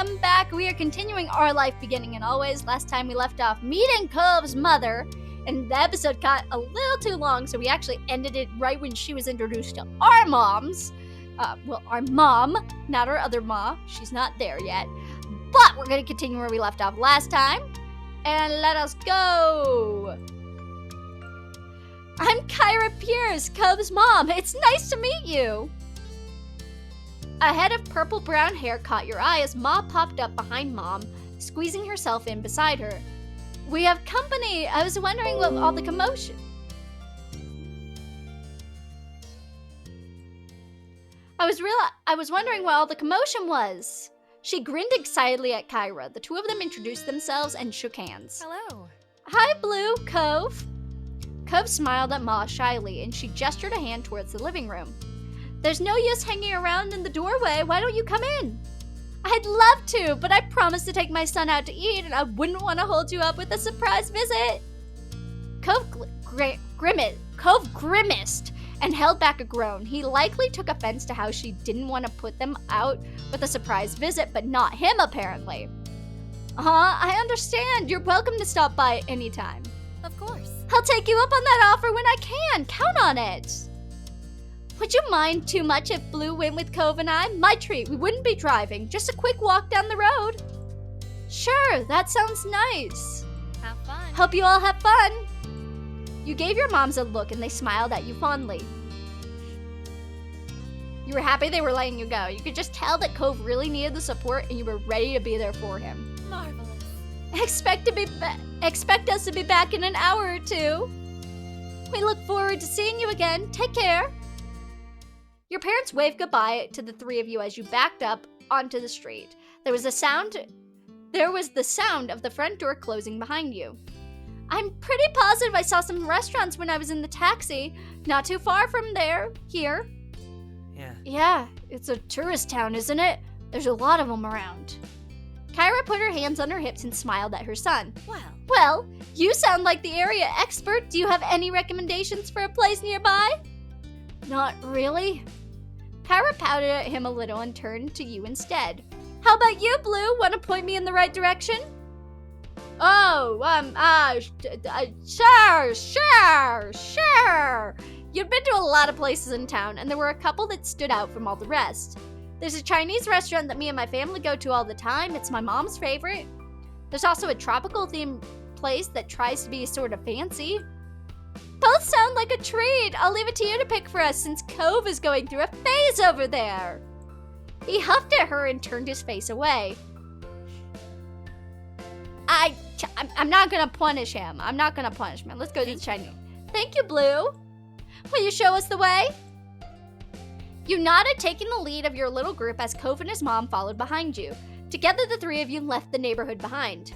welcome back. We are continuing our life beginning and always. Last time we left off meeting Cove's mother, and the episode got a little too long, so we actually ended it right when she was introduced to our moms. Our mom, not our other ma. She's not there yet. But we're going to continue where we left off last time. And let us go. I'm Kyra Pierce, Cove's mom. It's nice to meet you. A head of purple-brown hair caught your eye as Ma popped up behind Mom, squeezing herself in beside her. We have company. I was wondering what all the commotion. I was wondering what all the commotion was. She grinned excitedly at Kyra. The two of them introduced themselves and shook hands. Hello. Hi, Blue, Cove. Cove smiled at Ma shyly, and she gestured a hand towards the living room. There's no use hanging around in the doorway. Why don't you come in? I'd love to, but I promised to take my son out to eat, and I wouldn't want to hold you up with a surprise visit. Cove grimaced and held back a groan. He likely took offense to how she didn't want to put them out with a surprise visit, but not him, apparently. I understand. You're welcome to stop by anytime. Of course. I'll take you up on that offer when I can. Count on it. Would you mind too much if Blue went with Cove and I? My treat. We wouldn't be driving. Just a quick walk down the road. Sure, that sounds nice. Have fun. Hope you all have fun. You gave your moms a look and they smiled at you fondly. You were happy they were letting you go. You could just tell that Cove really needed the support and you were ready to be there for him. Marvelous. Expect us to be back in an hour or two. We look forward to seeing you again. Take care. Your parents waved goodbye to the three of you as you backed up onto the street. There was the sound of the front door closing behind you. I'm pretty positive I saw some restaurants when I was in the taxi. Not too far from here. Yeah, it's a tourist town, isn't it? There's a lot of them around. Kyra put her hands on her hips and smiled at her son. Well, you sound like the area expert. Do you have any recommendations for a place nearby? Not really. Kyra pouted at him a little and turned to you instead. How about you, Blue? Want to point me in the right direction? Sure. You've been to a lot of places in town, and there were a couple that stood out from all the rest. There's a Chinese restaurant that me and my family go to all the time. It's my mom's favorite. There's also a tropical-themed place that tries to be sort of fancy. Both sound like a treat. I'll leave it to you to pick for us since Cove is going through a phase over there. He huffed at her and turned his face away. I'm not gonna punish him. Let's go to the Chinese. Thank you, Blue. Will you show us the way? You nodded, taking the lead of your little group as Cove and his mom followed behind you. Together, the three of you left the neighborhood behind.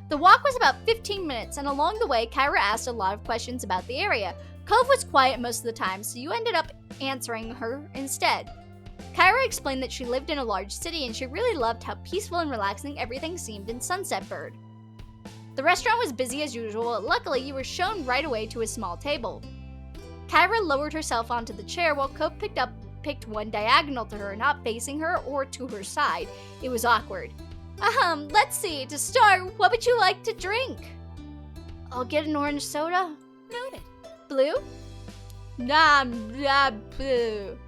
The walk was about 15 minutes, and along the way, Kyra asked a lot of questions about the area. Cove was quiet most of the time, so you ended up answering her instead. Kyra explained that she lived in a large city, and she really loved how peaceful and relaxing everything seemed in Sunset Bird. The restaurant was busy as usual, but luckily you were shown right away to a small table. Kyra lowered herself onto the chair while Cove picked one diagonal to her, not facing her or to her side. It was awkward. Let's see. To start, what would you like to drink? I'll get an orange soda. Noted. Blue? Blue.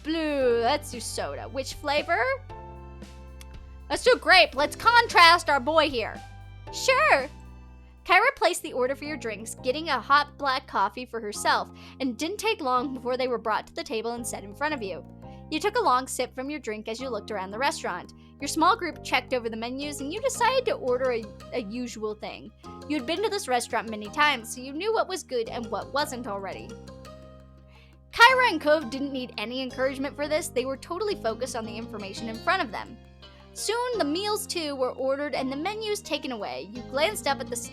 Blue, let's do soda. Which flavor? Let's do grape. Let's contrast our boy here. Sure. Kyra placed the order for your drinks, getting a hot black coffee for herself, and didn't take long before they were brought to the table and set in front of you. You took a long sip from your drink as you looked around the restaurant. Your small group checked over the menus, and you decided to order a usual thing. You had been to this restaurant many times, so you knew what was good and what wasn't already. Kyra and Cove didn't need any encouragement for this. They were totally focused on the information in front of them. Soon, the meals too were ordered and the menus taken away. You glanced up at the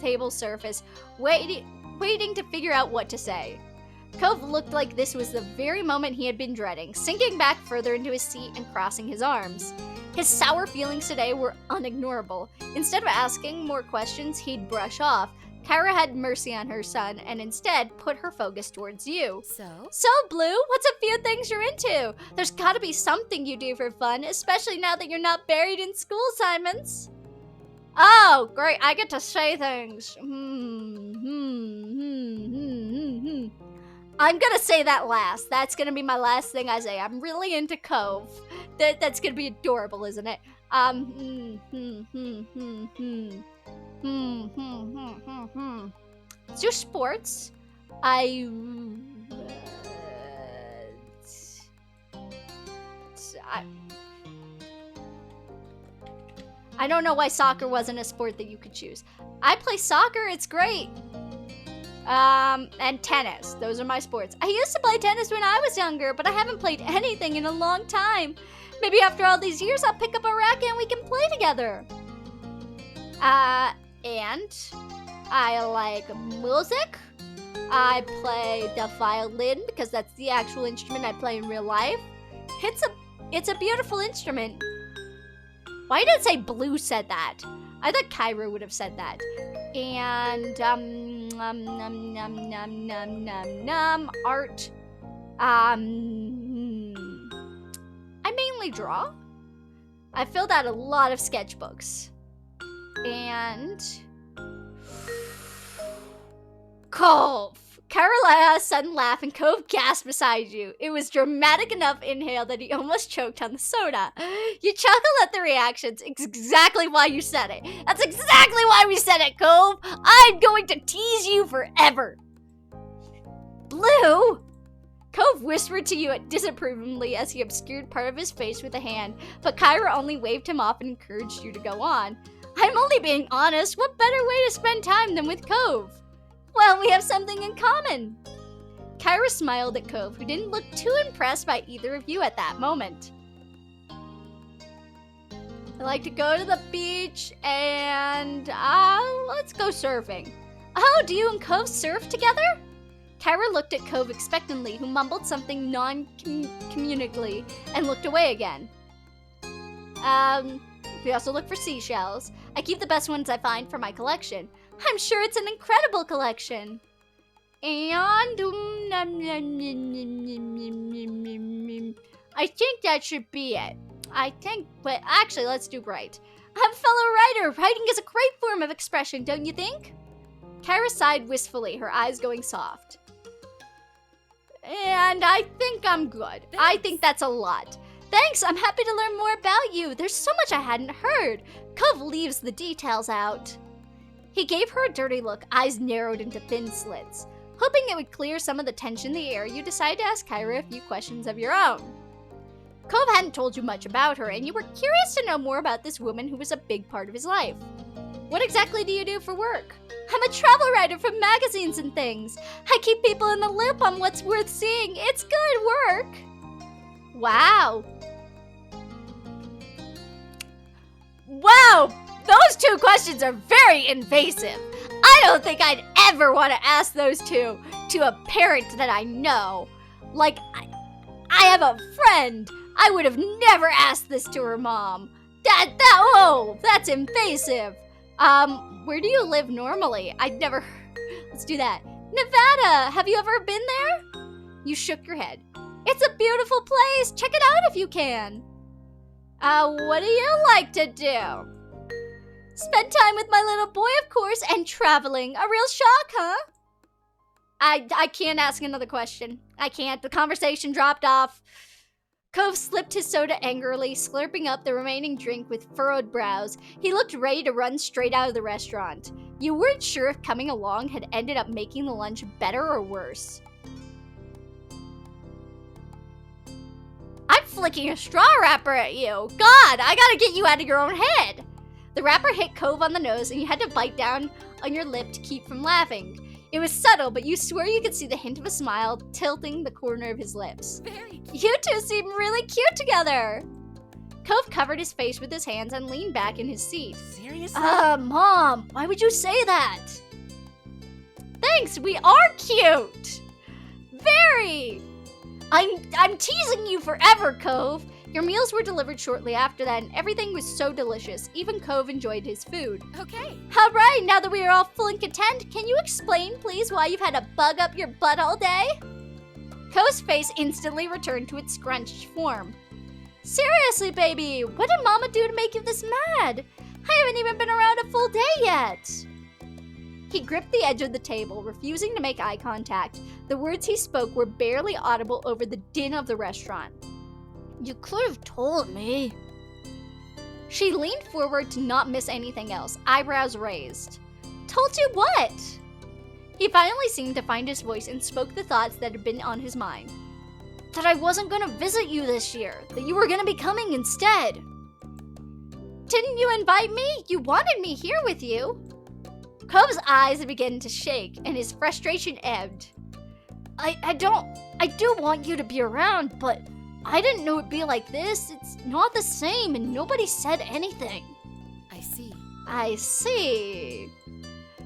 table surface, waiting to figure out what to say. Cove looked like this was the very moment he had been dreading, sinking back further into his seat and crossing his arms. His sour feelings today were unignorable. Instead of asking more questions he'd brush off, Kyra had mercy on her son and instead put her focus towards you. So, Blue, what's a few things you're into? There's gotta be something you do for fun, especially now that you're not buried in school assignments. Oh, great, I get to say things. I'm gonna say that last. That's gonna be my last thing I say. I'm really into Cove. That's gonna be adorable, isn't it? Let's do sports. I don't know why soccer wasn't a sport that you could choose. I play soccer, it's great. And tennis. Those are my sports. I used to play tennis when I was younger, but I haven't played anything in a long time. Maybe after all these years, I'll pick up a racket and we can play together. And I like music. I play the violin because that's the actual instrument I play in real life. It's a beautiful instrument. Why did it say Blue said that? I thought Kyra would have said that. And art. I mainly draw. I filled out a lot of sketchbooks. And Cove. Kyra let her sudden laugh and Cove gasped beside you. It was dramatic enough inhale that he almost choked on the soda. You chuckled at the reactions. It's exactly why you said it. That's exactly why we said it, Cove. I'm going to tease you forever. Blue? Cove whispered to you disapprovingly as he obscured part of his face with a hand, but Kyra only waved him off and encouraged you to go on. I'm only being honest. What better way to spend time than with Cove? Well, we have something in common. Kyra smiled at Cove, who didn't look too impressed by either of you at that moment. I like to go to the beach and, let's go surfing. Oh, do you and Cove surf together? Kyra looked at Cove expectantly, who mumbled something non-communicably and looked away again. We also look for seashells. I keep the best ones I find for my collection. I'm sure it's an incredible collection. And I think that should be it. But actually, let's do write. I'm a fellow writer. Writing is a great form of expression, don't you think? Kyra sighed wistfully, her eyes going soft. And I think I'm good. Thanks. I think that's a lot. Thanks, I'm happy to learn more about you. There's so much I hadn't heard. Cove leaves the details out. He gave her a dirty look, eyes narrowed into thin slits. Hoping it would clear some of the tension in the air, you decided to ask Kyra a few questions of your own. Cove hadn't told you much about her, and you were curious to know more about this woman who was a big part of his life. What exactly do you do for work? I'm a travel writer for magazines and things. I keep people in the loop on what's worth seeing. It's good work. Wow. Wow! Those two questions are very invasive. I don't think I'd ever want to ask those two to a parent that I know. Like, I have a friend. I would have never asked this to her mom. That's invasive. Where do you live normally? Let's do that. Nevada, have you ever been there? You shook your head. It's a beautiful place. Check it out if you can. What do you like to do? Spend time with my little boy, of course, and traveling. A real shock, huh? I can't ask another question. I can't. The conversation dropped off. Cove slipped his soda angrily, slurping up the remaining drink with furrowed brows. He looked ready to run straight out of the restaurant. You weren't sure if coming along had ended up making the lunch better or worse. I'm flicking a straw wrapper at you. God, I gotta get you out of your own head. The wrapper hit Cove on the nose, and you had to bite down on your lip to keep from laughing. It was subtle, but you swore you could see the hint of a smile tilting the corner of his lips. Very cute. You two seem really cute together. Cove covered his face with his hands and leaned back in his seat. Seriously? Mom, why would you say that? Thanks, we are cute. Very. I'm teasing you forever, Cove. Your meals were delivered shortly after that, and everything was so delicious. Even Cove enjoyed his food. Okay. All right, now that we are all full and content, can you explain, please, why you've had a bug up your butt all day? Cove's face instantly returned to its scrunched form. Seriously, baby, what did Mama do to make you this mad? I haven't even been around a full day yet. He gripped the edge of the table, refusing to make eye contact. The words he spoke were barely audible over the din of the restaurant. You could have told me. She leaned forward to not miss anything else, eyebrows raised. Told you what? He finally seemed to find his voice and spoke the thoughts that had been on his mind. That I wasn't going to visit you this year, that you were going to be coming instead. Didn't you invite me? You wanted me here with you. Cove's eyes began to shake and his frustration ebbed. I do want you to be around, but I didn't know it'd be like this. It's not the same and nobody said anything. I see.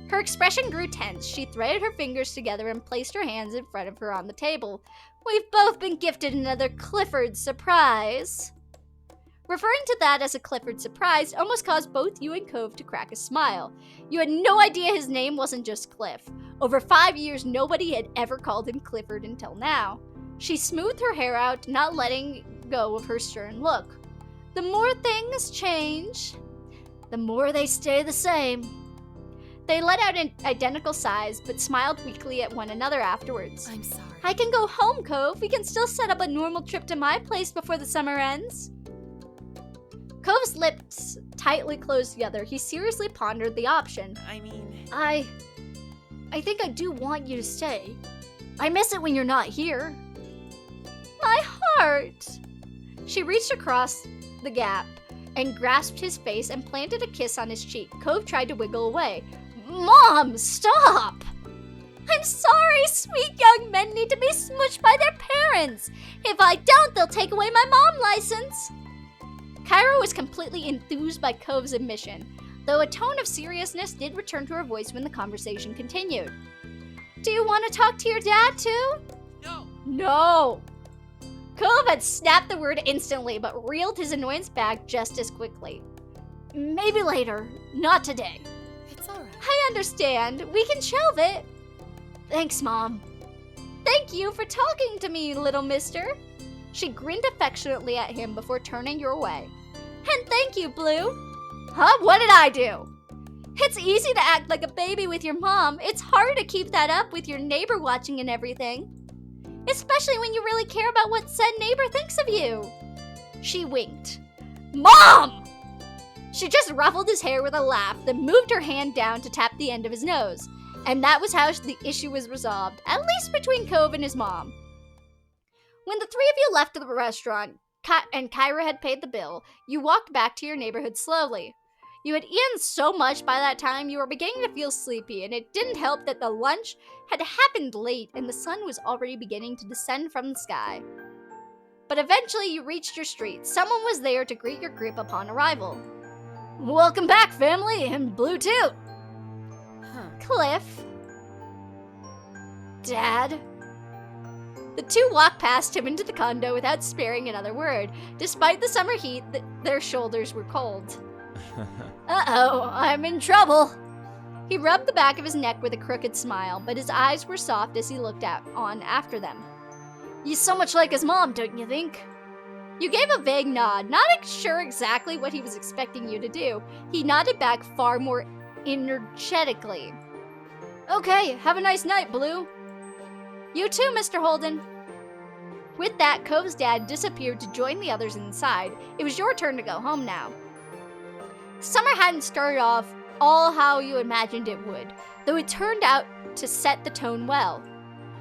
Her expression grew tense. She threaded her fingers together and placed her hands in front of her on the table. We've both been gifted another Clifford surprise. Referring to that as a Clifford surprise almost caused both you and Cove to crack a smile. You had no idea his name wasn't just Cliff. Over 5 years, nobody had ever called him Clifford until now. She smoothed her hair out, not letting go of her stern look. The more things change, the more they stay the same. They let out identical sighs, but smiled weakly at one another afterwards. I'm sorry. I can go home, Cove. We can still set up a normal trip to my place before the summer ends. Cove's lips tightly closed together. He seriously pondered the option. I think I do want you to stay. I miss it when you're not here. My heart! She reached across the gap and grasped his face and planted a kiss on his cheek. Cove tried to wiggle away. Mom, stop! I'm sorry, sweet young men need to be smushed by their parents. If I don't, they'll take away my mom license. Kyra was completely enthused by Cove's admission, though a tone of seriousness did return to her voice when the conversation continued. Do you want to talk to your dad too? No. Cove had snapped the word instantly, but reeled his annoyance back just as quickly. Maybe later, not today. It's alright. I understand. We can shelve it. Thanks, Mom. Thank you for talking to me, little mister. She grinned affectionately at him before turning your way. And thank you, Blue. Huh? What did I do? It's easy to act like a baby with your mom. It's hard to keep that up with your neighbor watching and everything. Especially when you really care about what said neighbor thinks of you. She winked. Mom! She just ruffled his hair with a laugh, then moved her hand down to tap the end of his nose. And that was how the issue was resolved, at least between Cove and his mom. When the three of you left the restaurant, and Kyra had paid the bill, you walked back to your neighborhood slowly. You had eaten so much by that time you were beginning to feel sleepy, and it didn't help that the lunch had happened late and the sun was already beginning to descend from the sky. But eventually you reached your street. Someone was there to greet your group upon arrival. Welcome back, family, and Blue too. Cliff. Dad. The two walked past him into the condo without sparing another word. Despite the summer heat, their shoulders were cold. Uh-oh, I'm in trouble. He rubbed the back of his neck with a crooked smile, but his eyes were soft as he looked on after them. He's so much like his mom, don't you think? You gave a vague nod, not sure exactly what he was expecting you to do. He nodded back far more energetically. Okay, have a nice night, Blue. You too, Mr. Holden. With that, Cove's dad disappeared to join the others inside. It was your turn to go home now. Summer hadn't started off all how you imagined it would, though it turned out to set the tone well.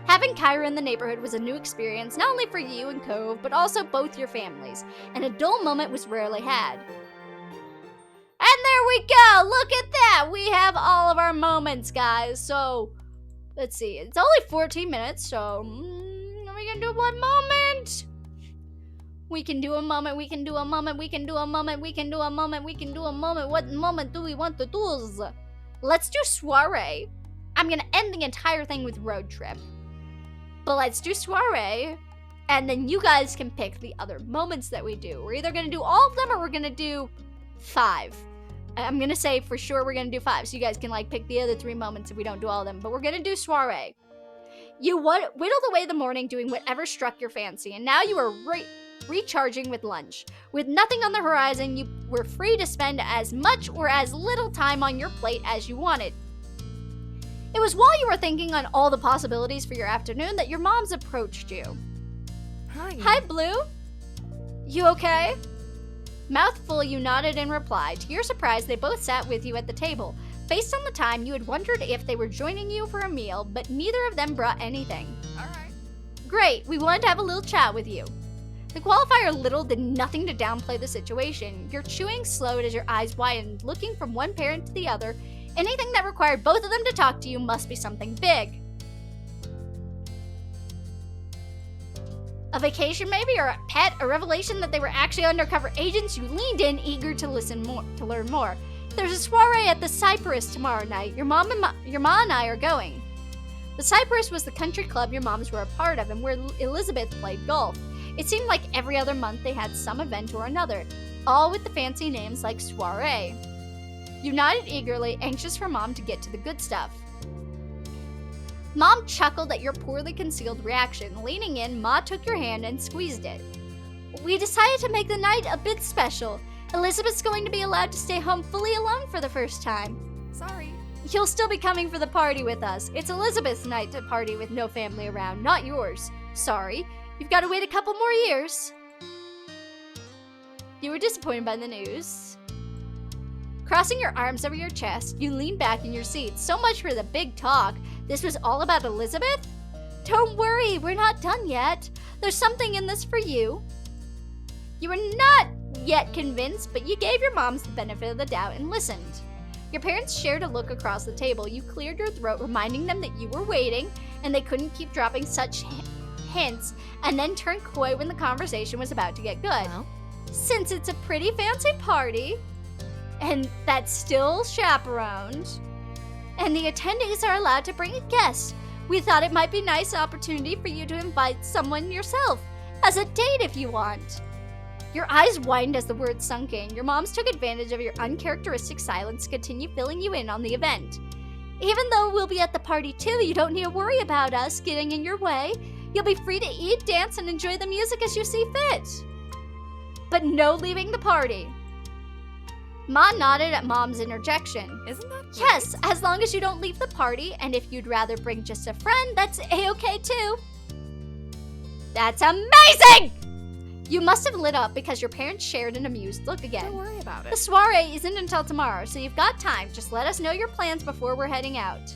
Having Kyra in the neighborhood was a new experience, not only for you and Cove, but also both your families, and a dull moment was rarely had. And there we go! Look at that! We have all of our moments, guys. So, let's see. It's only 14 minutes, so we can do one moment. We can do a moment, we can do a moment, we can do a moment, we can do a moment, we can do a moment. What moment do we want to do? Let's do soiree. I'm gonna end the entire thing with road trip. But let's do soiree. And then you guys can pick the other moments that we do. We're either going to do all of them or we're going to do 5. I'm going to say for sure we're going to do 5. So you guys can like pick the other 3 moments if we don't do all of them. But we're going to do soiree. You whittled away the morning doing whatever struck your fancy. And now you are recharging with lunch. With nothing on the horizon, you were free to spend as much or as little time on your plate as you wanted. It was while you were thinking on all the possibilities for your afternoon that your moms approached you. Hi, Blue. You okay? Mouthful, you nodded in reply. To your surprise, they both sat with you at the table. Based on the time, you had wondered if they were joining you for a meal, but neither of them brought anything. All right. Great, we wanted to have a little chat with you. The qualifier little did nothing to downplay the situation. Your chewing slowed as your eyes widened, looking from one parent to the other. Anything that required both of them to talk to you must be something big. A vacation maybe, or a pet, a revelation that they were actually undercover agents. You leaned in, eager to learn more. There's a soiree at the Cypress tomorrow night. Your mom and I are going. The Cypress was the country club your moms were a part of and where Elizabeth played golf. It seemed like every other month they had some event or another, all with the fancy names like soiree. You nodded eagerly, anxious for Mom to get to the good stuff. Mom chuckled at your poorly concealed reaction. Leaning in, Ma took your hand and squeezed it. We decided to make the night a bit special. Elizabeth's going to be allowed to stay home fully alone for the first time. Sorry. You'll still be coming for the party with us. It's Elizabeth's night to party with no family around, not yours. Sorry, you've got to wait a couple more years. You were disappointed by the news. Crossing your arms over your chest, you leaned back in your seat. So much for the big talk. This was all about Elizabeth? Don't worry, we're not done yet. There's something in this for you. You were not yet convinced, but you gave your moms the benefit of the doubt and listened. Your parents shared a look across the table. You cleared your throat, reminding them that you were waiting, and they couldn't keep dropping such hints, and then turned coy when the conversation was about to get good. Well? Since it's a pretty fancy party, and that's still chaperoned, and the attendees are allowed to bring a guest, we thought it might be a nice opportunity for you to invite someone yourself, as a date if you want. Your eyes widened as the words sunk in. Your moms took advantage of your uncharacteristic silence to continue filling you in on the event. Even though we'll be at the party too, you don't need to worry about us getting in your way. You'll be free to eat, dance, and enjoy the music as you see fit. But no leaving the party. Ma nodded at Mom's interjection. Isn't that great? Yes, as long as you don't leave the party, and if you'd rather bring just a friend, that's a-okay too. That's amazing! You must have lit up because your parents shared an amused look again. Don't worry about The it. soiree isn't until tomorrow, so you've got time. Just let us know your plans before we're heading out.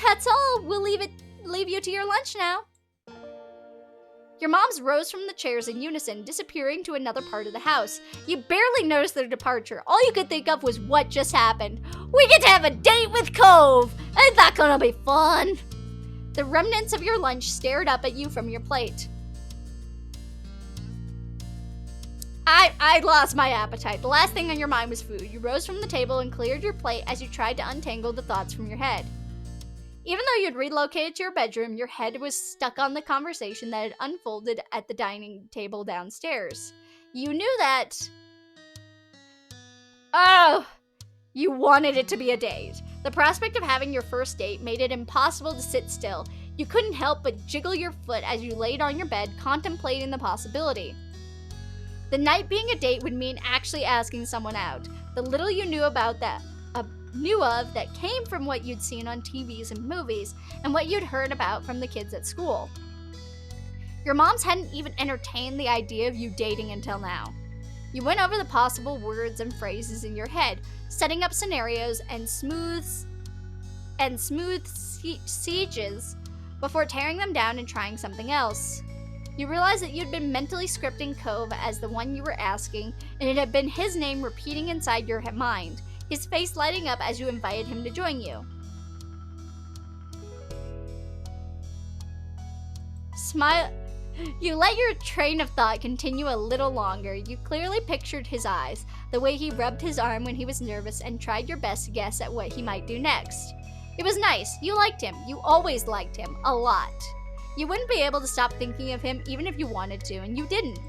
That's all. We'll leave you to your lunch now. Your moms rose from the chairs in unison, disappearing to another part of the house. You barely noticed their departure. All you could think of was what just happened. We get to have a date with Cove! Ain't that gonna be fun? The remnants of your lunch stared up at you from your plate. I lost my appetite. The last thing on your mind was food. You rose from the table and cleared your plate as you tried to untangle the thoughts from your head. Even though you'd relocated to your bedroom, your head was stuck on the conversation that had unfolded at the dining table downstairs. You knew that... Oh! You wanted it to be a date. The prospect of having your first date made it impossible to sit still. You couldn't help but jiggle your foot as you laid on your bed, contemplating the possibility. The night being a date would mean actually asking someone out. The little you knew about that that came from what you'd seen on TVs and movies and what you'd heard about from the kids at school. Your moms hadn't even entertained the idea of you dating until now. You went over the possible words and phrases in your head, setting up scenarios and smooth sieges before tearing them down and trying something else. You realized that you'd been mentally scripting Cove as the one you were asking, and it had been his name repeating inside your mind, his face lighting up as you invited him to join you. Smile. You let your train of thought continue a little longer. You clearly pictured his eyes, the way he rubbed his arm when he was nervous, and tried your best to guess at what he might do next. It was nice. You liked him. You always liked him. A lot. You wouldn't be able to stop thinking of him even if you wanted to, and you didn't.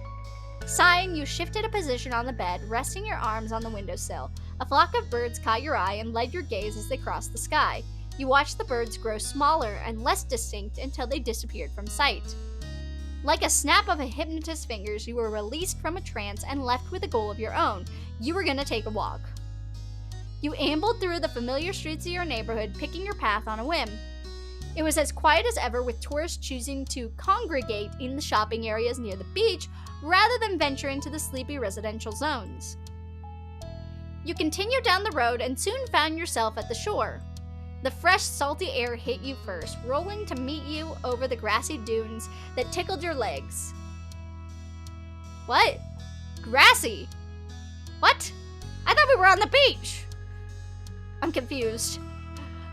Sighing, you shifted a position on the bed, resting your arms on the windowsill. A flock of birds caught your eye and led your gaze as they crossed the sky. You watched the birds grow smaller and less distinct until they disappeared from sight. Like a snap of a hypnotist's fingers, you were released from a trance and left with a goal of your own. You were going to take a walk. You ambled through the familiar streets of your neighborhood, picking your path on a whim. It was as quiet as ever, with tourists choosing to congregate in the shopping areas near the beach rather than venture into the sleepy residential zones. You continued down the road and soon found yourself at the shore. The fresh, salty air hit you first, rolling to meet you over the grassy dunes that tickled your legs. What? Grassy? What? I thought we were on the beach! I'm confused.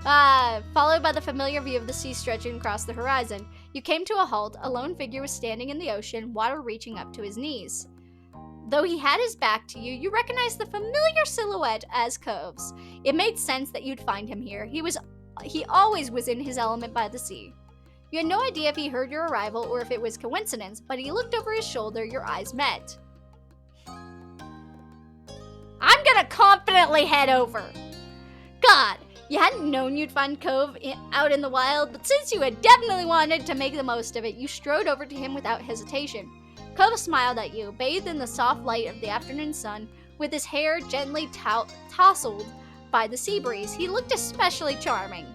Followed by the familiar view of the sea stretching across the horizon, you came to a halt. A lone figure was standing in the ocean, water reaching up to his knees. Though he had his back to you, you recognized the familiar silhouette as Cove's. It made sense that you'd find him here. He always was in his element by the sea. You had no idea if he heard your arrival or if it was coincidence, but he looked over his shoulder. Your eyes met. I'm gonna confidently head over. God, you hadn't known you'd find Cove out in the wild, but since you had definitely wanted to make the most of it, you strode over to him without hesitation. Cove smiled at you, bathed in the soft light of the afternoon sun, with his hair gently tousled by the sea breeze. He looked especially charming.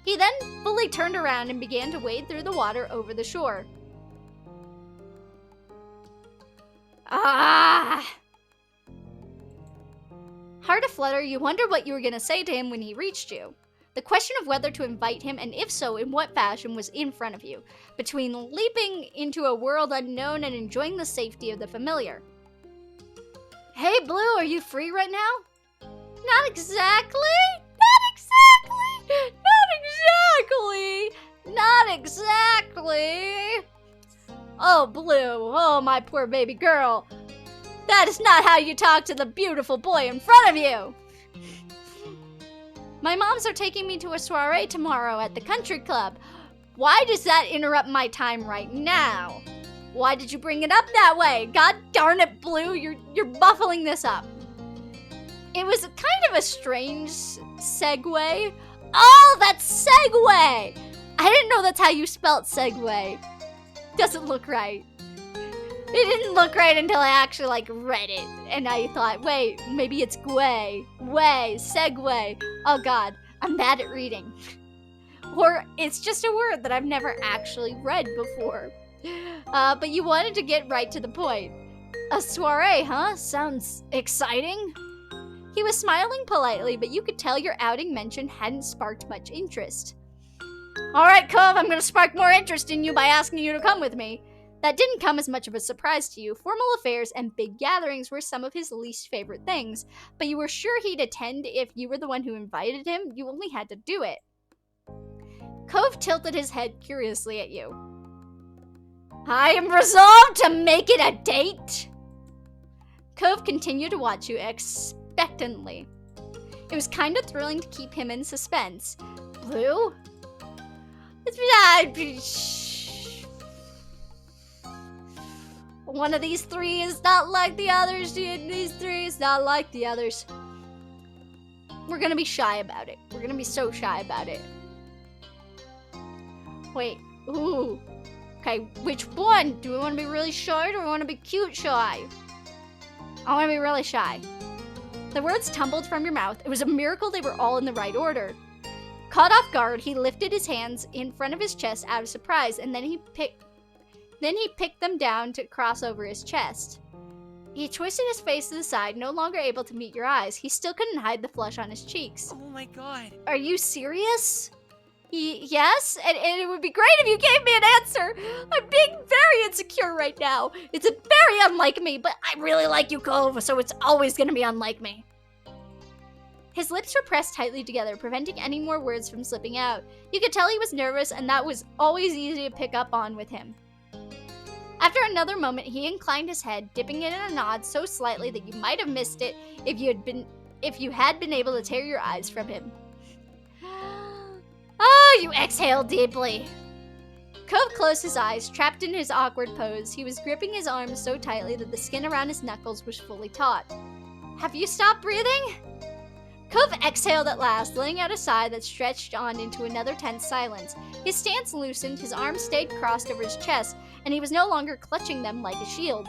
He then fully turned around and began to wade through the water over the shore. Ah! Heart aflutter, you wondered what you were going to say to him when he reached you. The question of whether to invite him, and if so, in what fashion, was in front of you, between leaping into a world unknown and enjoying the safety of the familiar. Hey, Blue, are you free right now? Not exactly. Not exactly. Oh, Blue. Oh, my poor baby girl. That is not how you talk to the beautiful boy in front of you. My moms are taking me to a soiree tomorrow at the country club. Why does that interrupt my time right now? Why did you bring it up that way? God darn it, Blue, you're buffling this up. It was kind of a strange segue. Oh, that's segue! I didn't know that's how you spelt segue. Doesn't look right. It didn't look right until I actually read it, and I thought, wait, maybe it's way, segue. Oh God, I'm bad at reading. Or it's just a word that I've never actually read before. But you wanted to get right to the point. A soiree, huh? Sounds exciting. He was smiling politely, but you could tell your outing mention hadn't sparked much interest. All right, Cove, I'm gonna spark more interest in you by asking you to come with me. That didn't come as much of a surprise to you. Formal affairs and big gatherings were some of his least favorite things, but you were sure he'd attend if you were the one who invited him. You only had to do it. Cove tilted his head curiously at you. I am resolved to make it a date. Cove continued to watch you expectantly. It was kind of thrilling to keep him in suspense. Blue? One of these three is not like the others, these three is not like the others. We're gonna be shy about it. We're gonna be so shy about it. Wait, ooh. Okay, which one? Do we want to be really shy or do we want to be cute shy? I want to be really shy. The words tumbled from your mouth. It was a miracle they were all in the right order. Caught off guard, he lifted his hands in front of his chest out of surprise, and then he picked them down to cross over his chest. He twisted his face to the side, no longer able to meet your eyes. He still couldn't hide the flush on his cheeks. Oh my God. Are you serious? Yes, and it would be great if you gave me an answer. I'm being very insecure right now. It's very unlike me, but I really like you, Cove, so it's always gonna be unlike me. His lips were pressed tightly together, preventing any more words from slipping out. You could tell he was nervous, and that was always easy to pick up on with him. After another moment, he inclined his head, dipping it in a nod so slightly that you might have missed it if you had been able to tear your eyes from him. Oh, you exhaled deeply. Cove closed his eyes, trapped in his awkward pose. He was gripping his arms so tightly that the skin around his knuckles was fully taut. Have you stopped breathing? Cove exhaled at last, letting out a sigh that stretched on into another tense silence. His stance loosened, his arms stayed crossed over his chest, and he was no longer clutching them like a shield.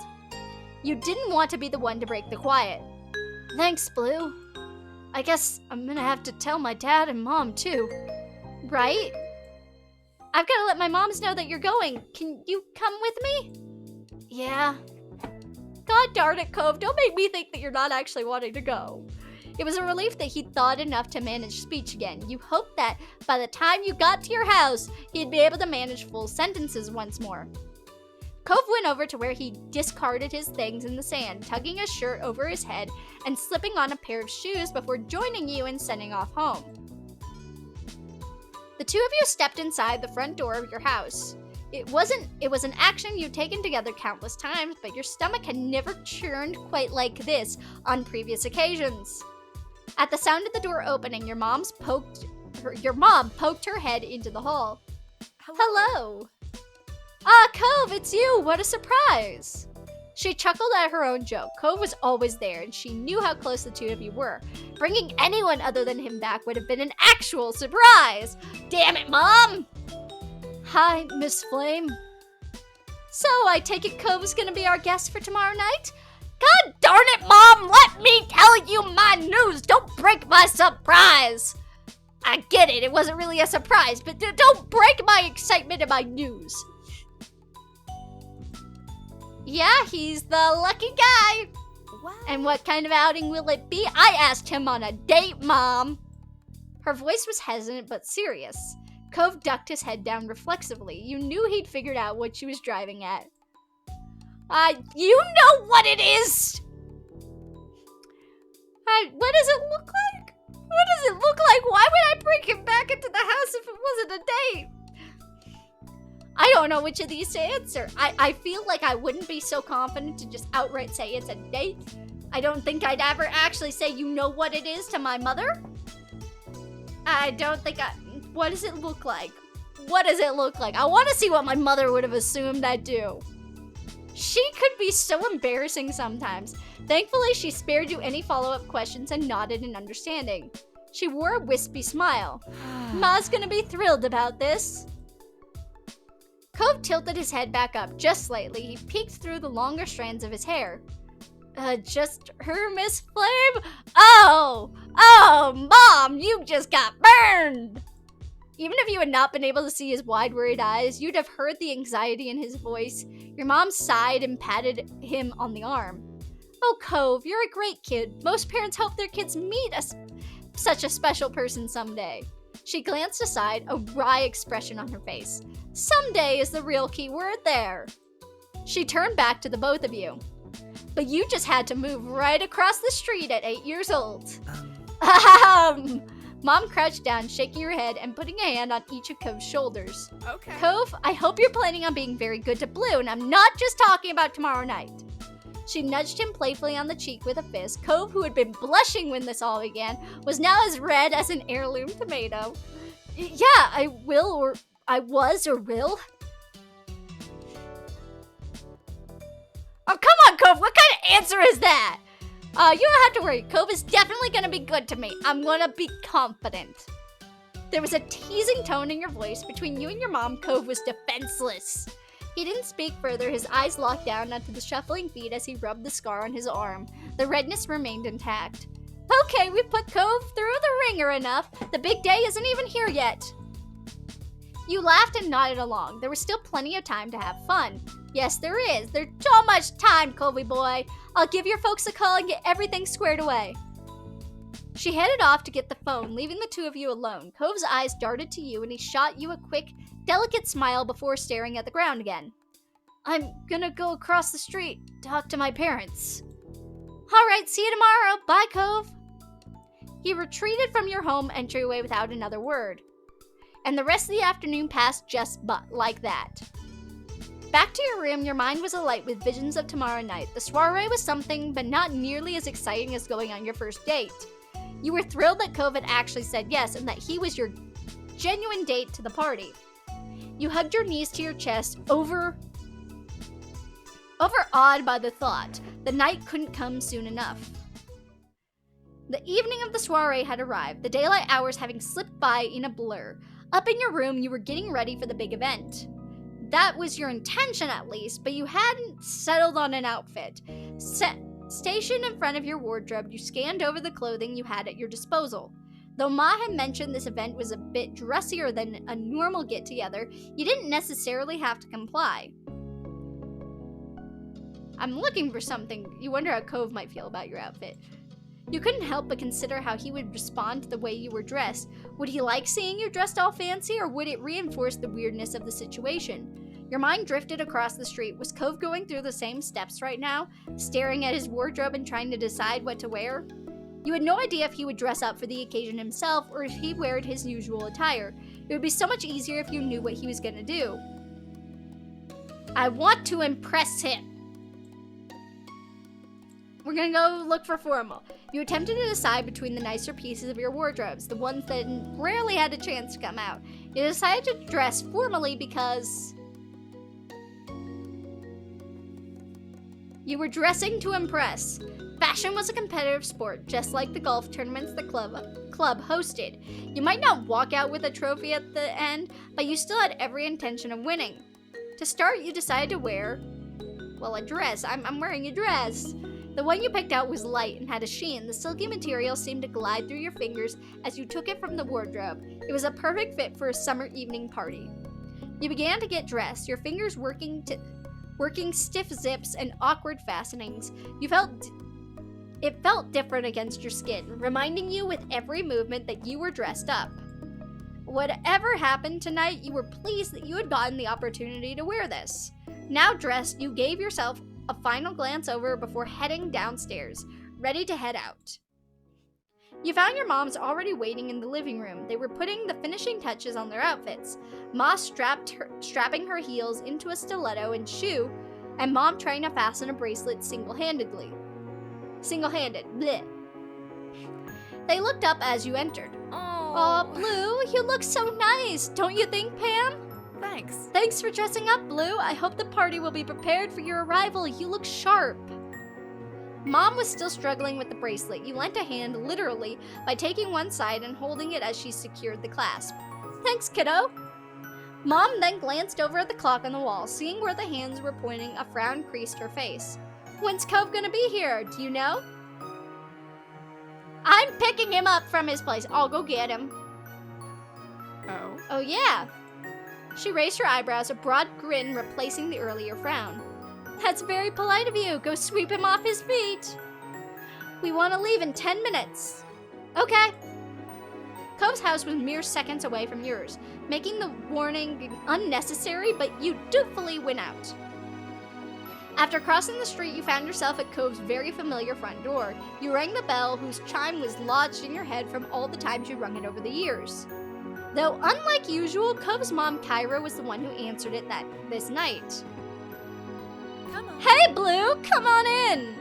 You didn't want to be the one to break the quiet. Thanks, Blue. I guess I'm gonna have to tell my dad and mom, too. Right? I've gotta let my moms know that you're going. Can you come with me? Yeah. God darn it, Cove. Don't make me think that you're not actually wanting to go. It was a relief that he'd thought enough to manage speech again. You hoped that by the time you got to your house, he'd be able to manage full sentences once more. Cove went over to where he discarded his things in the sand, tugging his shirt over his head and slipping on a pair of shoes before joining you and sending off home. The two of you stepped inside the front door of your house. It was an action you'd taken together countless times, but your stomach had never churned quite like this on previous occasions. At the sound of the door opening, your mom poked her head into the hall. Hello. Ah, Cove, it's you! What a surprise! She chuckled at her own joke. Cove was always there, and she knew how close the two of you were. Bringing anyone other than him back would have been an actual surprise! Damn it, Mom! Hi, Miss Flame. So, I take it Cove's gonna be our guest for tomorrow night? God darn it, Mom! Let me tell you my news! Don't break my surprise! I get it, it wasn't really a surprise, but don't break my excitement and my news. Yeah, he's the lucky guy. Wow. And what kind of outing will it be? I asked him on a date, Mom. Her voice was hesitant but serious. Cove ducked his head down reflexively. You knew he'd figured out what she was driving at. You know what it is! What does it look like? What does it look like? Why would I bring him back into the house if it wasn't a date? I don't know which of these to answer. I feel like I wouldn't be so confident to just outright say it's a date. I don't think I'd ever actually say you know what it is to my mother. I don't think what does it look like? What does it look like? I want to see what my mother would have assumed I'd do. She could be so embarrassing sometimes. Thankfully, she spared you any follow-up questions and nodded in understanding. She wore a wispy smile. Ma's gonna be thrilled about this. Cove tilted his head back up just slightly. He peeked through the longer strands of his hair. Just her, Miss Flame? Oh, Mom, you just got burned! Even if you had not been able to see his wide, worried eyes, you'd have heard the anxiety in his voice. Your mom sighed and patted him on the arm. Oh, Cove, you're a great kid. Most parents hope their kids meet such a special person someday. She glanced aside, a wry expression on her face. Someday is the real key word there. She turned back to the both of you. But you just had to move right across the street at 8 years old. Mom crouched down, shaking her head and putting a hand on each of Cove's shoulders. Okay. Cove, I hope you're planning on being very good to Blue, and I'm not just talking about tomorrow night. She nudged him playfully on the cheek with a fist. Cove, who had been blushing when this all began, was now as red as an heirloom tomato. Yeah, I will, or I was, or will. Oh, come on, Cove, what kind of answer is that? You don't have to worry. Cove is definitely gonna be good to me. I'm gonna be confident. There was a teasing tone in your voice. Between you and your mom, Cove was defenseless. He didn't speak further, his eyes locked down onto the shuffling feet as he rubbed the scar on his arm. The redness remained intact. Okay, we put Cove through the ringer enough. The big day isn't even here yet. You laughed and nodded along. There was still plenty of time to have fun. Yes, there is. There's so much time, Covey boy. I'll give your folks a call and get everything squared away. She headed off to get the phone, leaving the two of you alone. Cove's eyes darted to you and he shot you a quick, delicate smile before staring at the ground again. I'm gonna go across the street, talk to my parents. Alright, see you tomorrow. Bye, Cove. He retreated from your home entryway without another word. And the rest of the afternoon passed just like that. Back to your room, your mind was alight with visions of tomorrow night. The soiree was something, but not nearly as exciting as going on your first date. You were thrilled that Cove had actually said yes and that he was your genuine date to the party. You hugged your knees to your chest, overawed by the thought the night couldn't come soon enough. The evening of the soiree had arrived, the daylight hours having slipped by in a blur. Up in your room, you were getting ready for the big event. That was your intention at least, but you hadn't settled on an outfit. Stationed in front of your wardrobe, you scanned over the clothing you had at your disposal. Though Ma had mentioned this event was a bit dressier than a normal get-together, you didn't necessarily have to comply. I'm looking for something. You wonder how Cove might feel about your outfit. You couldn't help but consider how he would respond to the way you were dressed. Would he like seeing you dressed all fancy, or would it reinforce the weirdness of the situation? Your mind drifted across the street. Was Cove going through the same steps right now, staring at his wardrobe and trying to decide what to wear? You had no idea if he would dress up for the occasion himself or if he wore his usual attire. It would be so much easier if you knew what he was going to do. I want to impress him. We're gonna go look for formal. You attempted to decide between the nicer pieces of your wardrobes, the ones that rarely had a chance to come out. You decided to dress formally because you were dressing to impress. Fashion was a competitive sport, just like the golf tournaments the club hosted. You might not walk out with a trophy at the end, but you still had every intention of winning. To start, you decided to wear, well, a dress. I'm wearing a dress. The one you picked out was light and had a sheen. The silky material seemed to glide through your fingers as you took it from the wardrobe. It was a perfect fit for a summer evening party. You began to get dressed, your fingers working stiff zips and awkward fastenings. It felt different against your skin, reminding you with every movement that you were dressed up. Whatever happened tonight, you were pleased that you had gotten the opportunity to wear this. Now dressed, you gave yourself a final glance over before heading downstairs, ready to head out. You found your moms already waiting in the living room. They were putting the finishing touches on their outfits. Ma strapping her heels into a stiletto and shoe, and Mom trying to fasten a bracelet single-handed. Bleh. They looked up as you entered. Aw, Blue, you look so nice, don't you think, Pam? Thanks. Thanks for dressing up, Blue. I hope the party will be prepared for your arrival. You look sharp. Mom was still struggling with the bracelet. You lent a hand, literally, by taking one side and holding it as she secured the clasp. Thanks, kiddo. Mom then glanced over at the clock on the wall. Seeing where the hands were pointing, a frown creased her face. When's Cove gonna be here? Do you know? I'm picking him up from his place. I'll go get him. Oh? Oh, yeah. She raised her eyebrows, a broad grin replacing the earlier frown. That's very polite of you. Go sweep him off his feet. We want to leave in 10 minutes. Okay. Cove's house was mere seconds away from yours, making the warning unnecessary, but you dutifully went out. After crossing the street, you found yourself at Cove's very familiar front door. You rang the bell, whose chime was lodged in your head from all the times you rung it over the years. Though, unlike usual, Cove's mom, Kyra, was the one who answered it this night. Come on. Hey, Blue, come on in!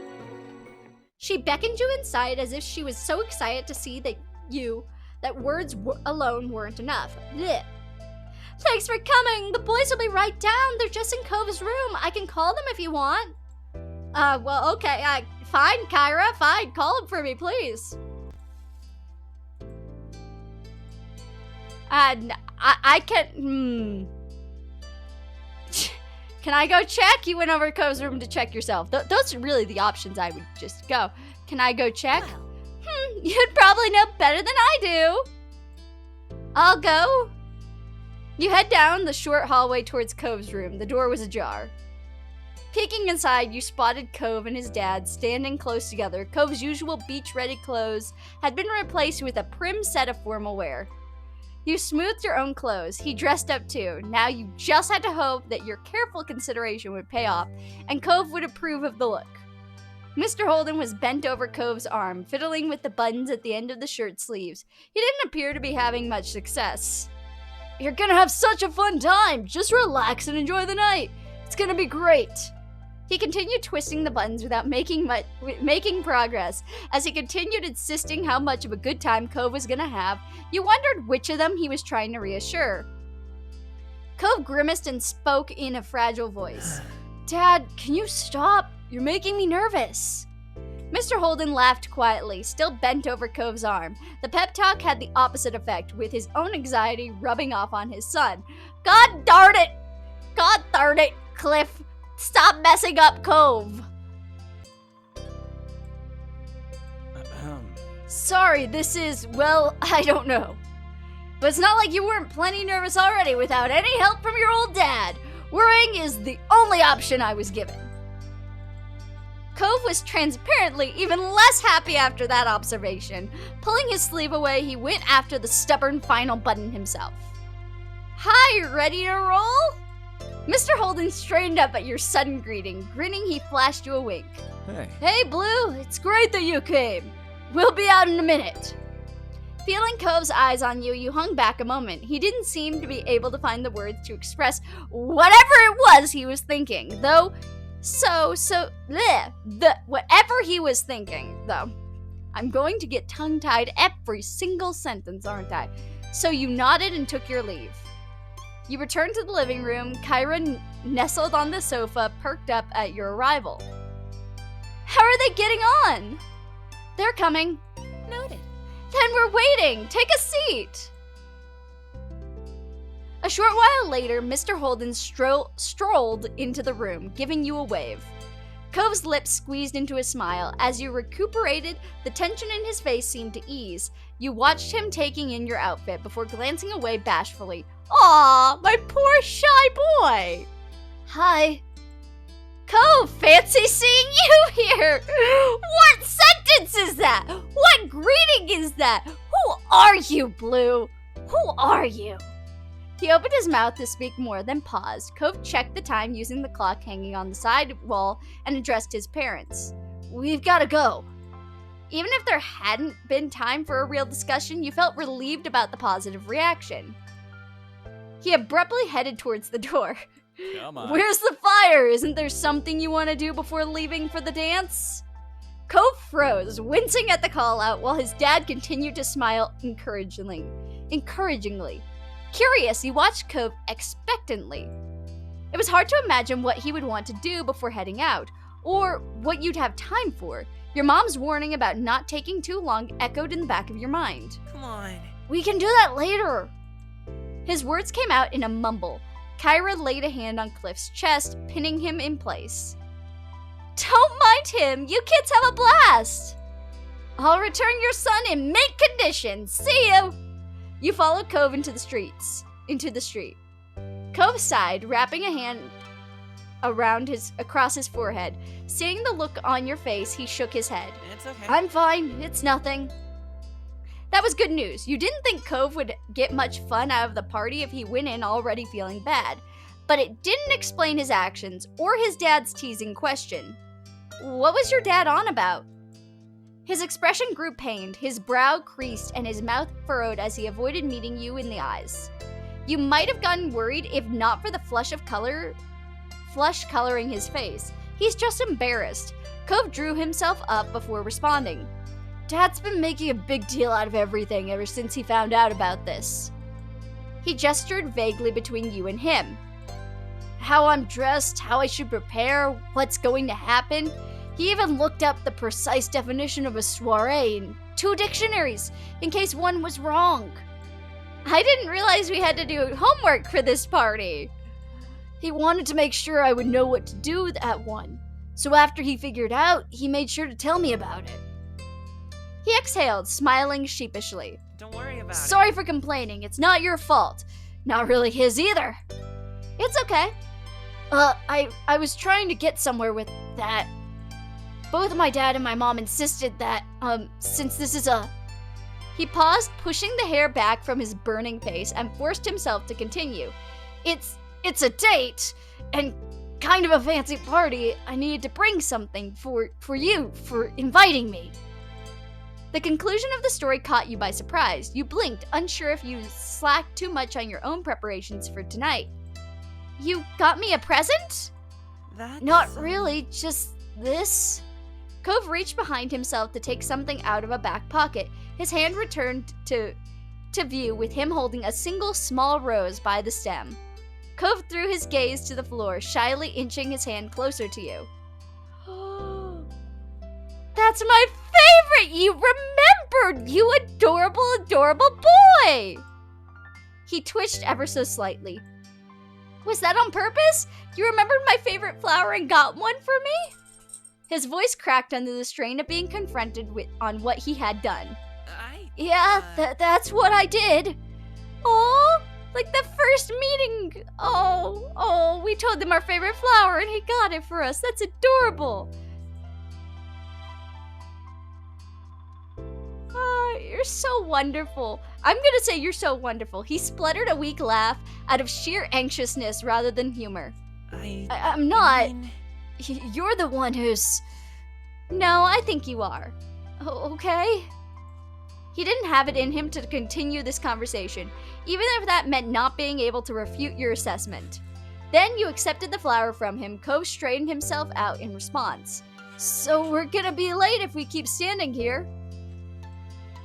She beckoned you inside as if she was so excited to see that words alone weren't enough. Blech. Thanks for coming! The boys will be right down. They're just in Cove's room. I can call them if you want. Well, okay. Fine, Kyra. Fine. Call them for me, please. I can... Can I go check? You went over to Cove's room to check yourself. Those are really the options I would just go. Can I go check? Well. You'd probably know better than I do. I'll go. You head down the short hallway towards Cove's room. The door was ajar. Peeking inside, you spotted Cove and his dad standing close together. Cove's usual beach-ready clothes had been replaced with a prim set of formal wear. You smoothed your own clothes. He dressed up too. Now you just had to hope that your careful consideration would pay off, and Cove would approve of the look. Mr. Holden was bent over Cove's arm, fiddling with the buttons at the end of the shirt sleeves. He didn't appear to be having much success. You're gonna have such a fun time! Just relax and enjoy the night! It's gonna be great! He continued twisting the buttons without making progress. As he continued insisting how much of a good time Cove was gonna have, you wondered which of them he was trying to reassure. Cove grimaced and spoke in a fragile voice. Dad, can you stop? You're making me nervous. Mr. Holden laughed quietly, still bent over Cove's arm. The pep talk had the opposite effect, with his own anxiety rubbing off on his son. God darn it! God darn it, Cliff! Stop messing up Cove! Sorry, this is, well, I don't know. But it's not like you weren't plenty nervous already without any help from your old dad. Worrying is the only option I was given. Cove was transparently even less happy after that observation. Pulling his sleeve away, he went after the stubborn final button himself. Hi, ready to roll? Mr. Holden straightened up at your sudden greeting. Grinning, he flashed you a wink. Hey, Blue, it's great that you came. We'll be out in a minute. Feeling Cove's eyes on you, you hung back a moment. He didn't seem to be able to find the words to express whatever it was he was thinking, though. Whatever he was thinking, though. I'm going to get tongue-tied every single sentence, aren't I? So you nodded and took your leave. You returned to the living room. Kyra nestled on the sofa, perked up at your arrival. How are they getting on? They're coming. Noted. Then we're waiting. Take a seat. A short while later, Mr. Holden strolled into the room, giving you a wave. Cove's lips squeezed into a smile. As you recuperated, the tension in his face seemed to ease. You watched him taking in your outfit before glancing away bashfully. Aw, my poor shy boy. Hi. Cove, fancy seeing you here. What sentence is that? What greeting is that? Who are you, Blue? Who are you? He opened his mouth to speak more, then paused. Cove checked the time using the clock hanging on the side wall and addressed his parents. We've got to go. Even if there hadn't been time for a real discussion, you felt relieved about the positive reaction. He abruptly headed towards the door. Come on. Where's the fire? Isn't there something you want to do before leaving for the dance? Cove froze, wincing at the call out, while his dad continued to smile encouragingly. Curious, he watched Cove expectantly. It was hard to imagine what he would want to do before heading out, or what you'd have time for. Your mom's warning about not taking too long echoed in the back of your mind. Come on. We can do that later. His words came out in a mumble. Kyra laid a hand on Cliff's chest, pinning him in place. Don't mind him. You kids have a blast. I'll return your son in mint condition. See you. You followed Cove into the street. Cove sighed, wrapping a hand across his forehead. Seeing the look on your face, he shook his head. It's okay. I'm fine. It's nothing. That was good news. You didn't think Cove would get much fun out of the party if he went in already feeling bad. But it didn't explain his actions or his dad's teasing question. What was your dad on about? His expression grew pained, his brow creased, and his mouth furrowed as he avoided meeting you in the eyes. You might have gotten worried if not for the flush coloring his face. He's just embarrassed. Cove drew himself up before responding. Dad's been making a big deal out of everything ever since he found out about this. He gestured vaguely between you and him. How I'm dressed, how I should prepare, what's going to happen. He even looked up the precise definition of a soiree in 2 dictionaries, in case one was wrong. I didn't realize we had to do homework for this party. He wanted to make sure I would know what to do at one, so after he figured out, he made sure to tell me about it. He exhaled, smiling sheepishly. Don't worry about it. Sorry for complaining, it's not your fault. Not really his either. It's okay. I was trying to get somewhere with that. Both my dad and my mom insisted that, since this is a... He paused, pushing the hair back from his burning face, and forced himself to continue. It's a date, and kind of a fancy party. I needed to bring something for you, for inviting me. The conclusion of the story caught you by surprise. You blinked, unsure if you slacked too much on your own preparations for tonight. You got me a present? Not really, just this. Cove reached behind himself to take something out of a back pocket. His hand returned to view with him holding a single small rose by the stem. Cove threw his gaze to the floor, shyly inching his hand closer to you. That's my favorite! You remembered! You adorable, adorable boy! He twitched ever so slightly. Was that on purpose? You remembered my favorite flower and got one for me? His voice cracked under the strain of being confronted on what he had done. That's what I did. Oh, like the first meeting. Oh, we told him our favorite flower and he got it for us. That's adorable. You're so wonderful. I'm gonna say you're so wonderful. He spluttered a weak laugh out of sheer anxiousness rather than humor. I'm not. You're the one who's... No, I think you are. Okay? He didn't have it in him to continue this conversation, even if that meant not being able to refute your assessment. Then you accepted the flower from him. Cove straightened himself out in response. So we're gonna be late if we keep standing here.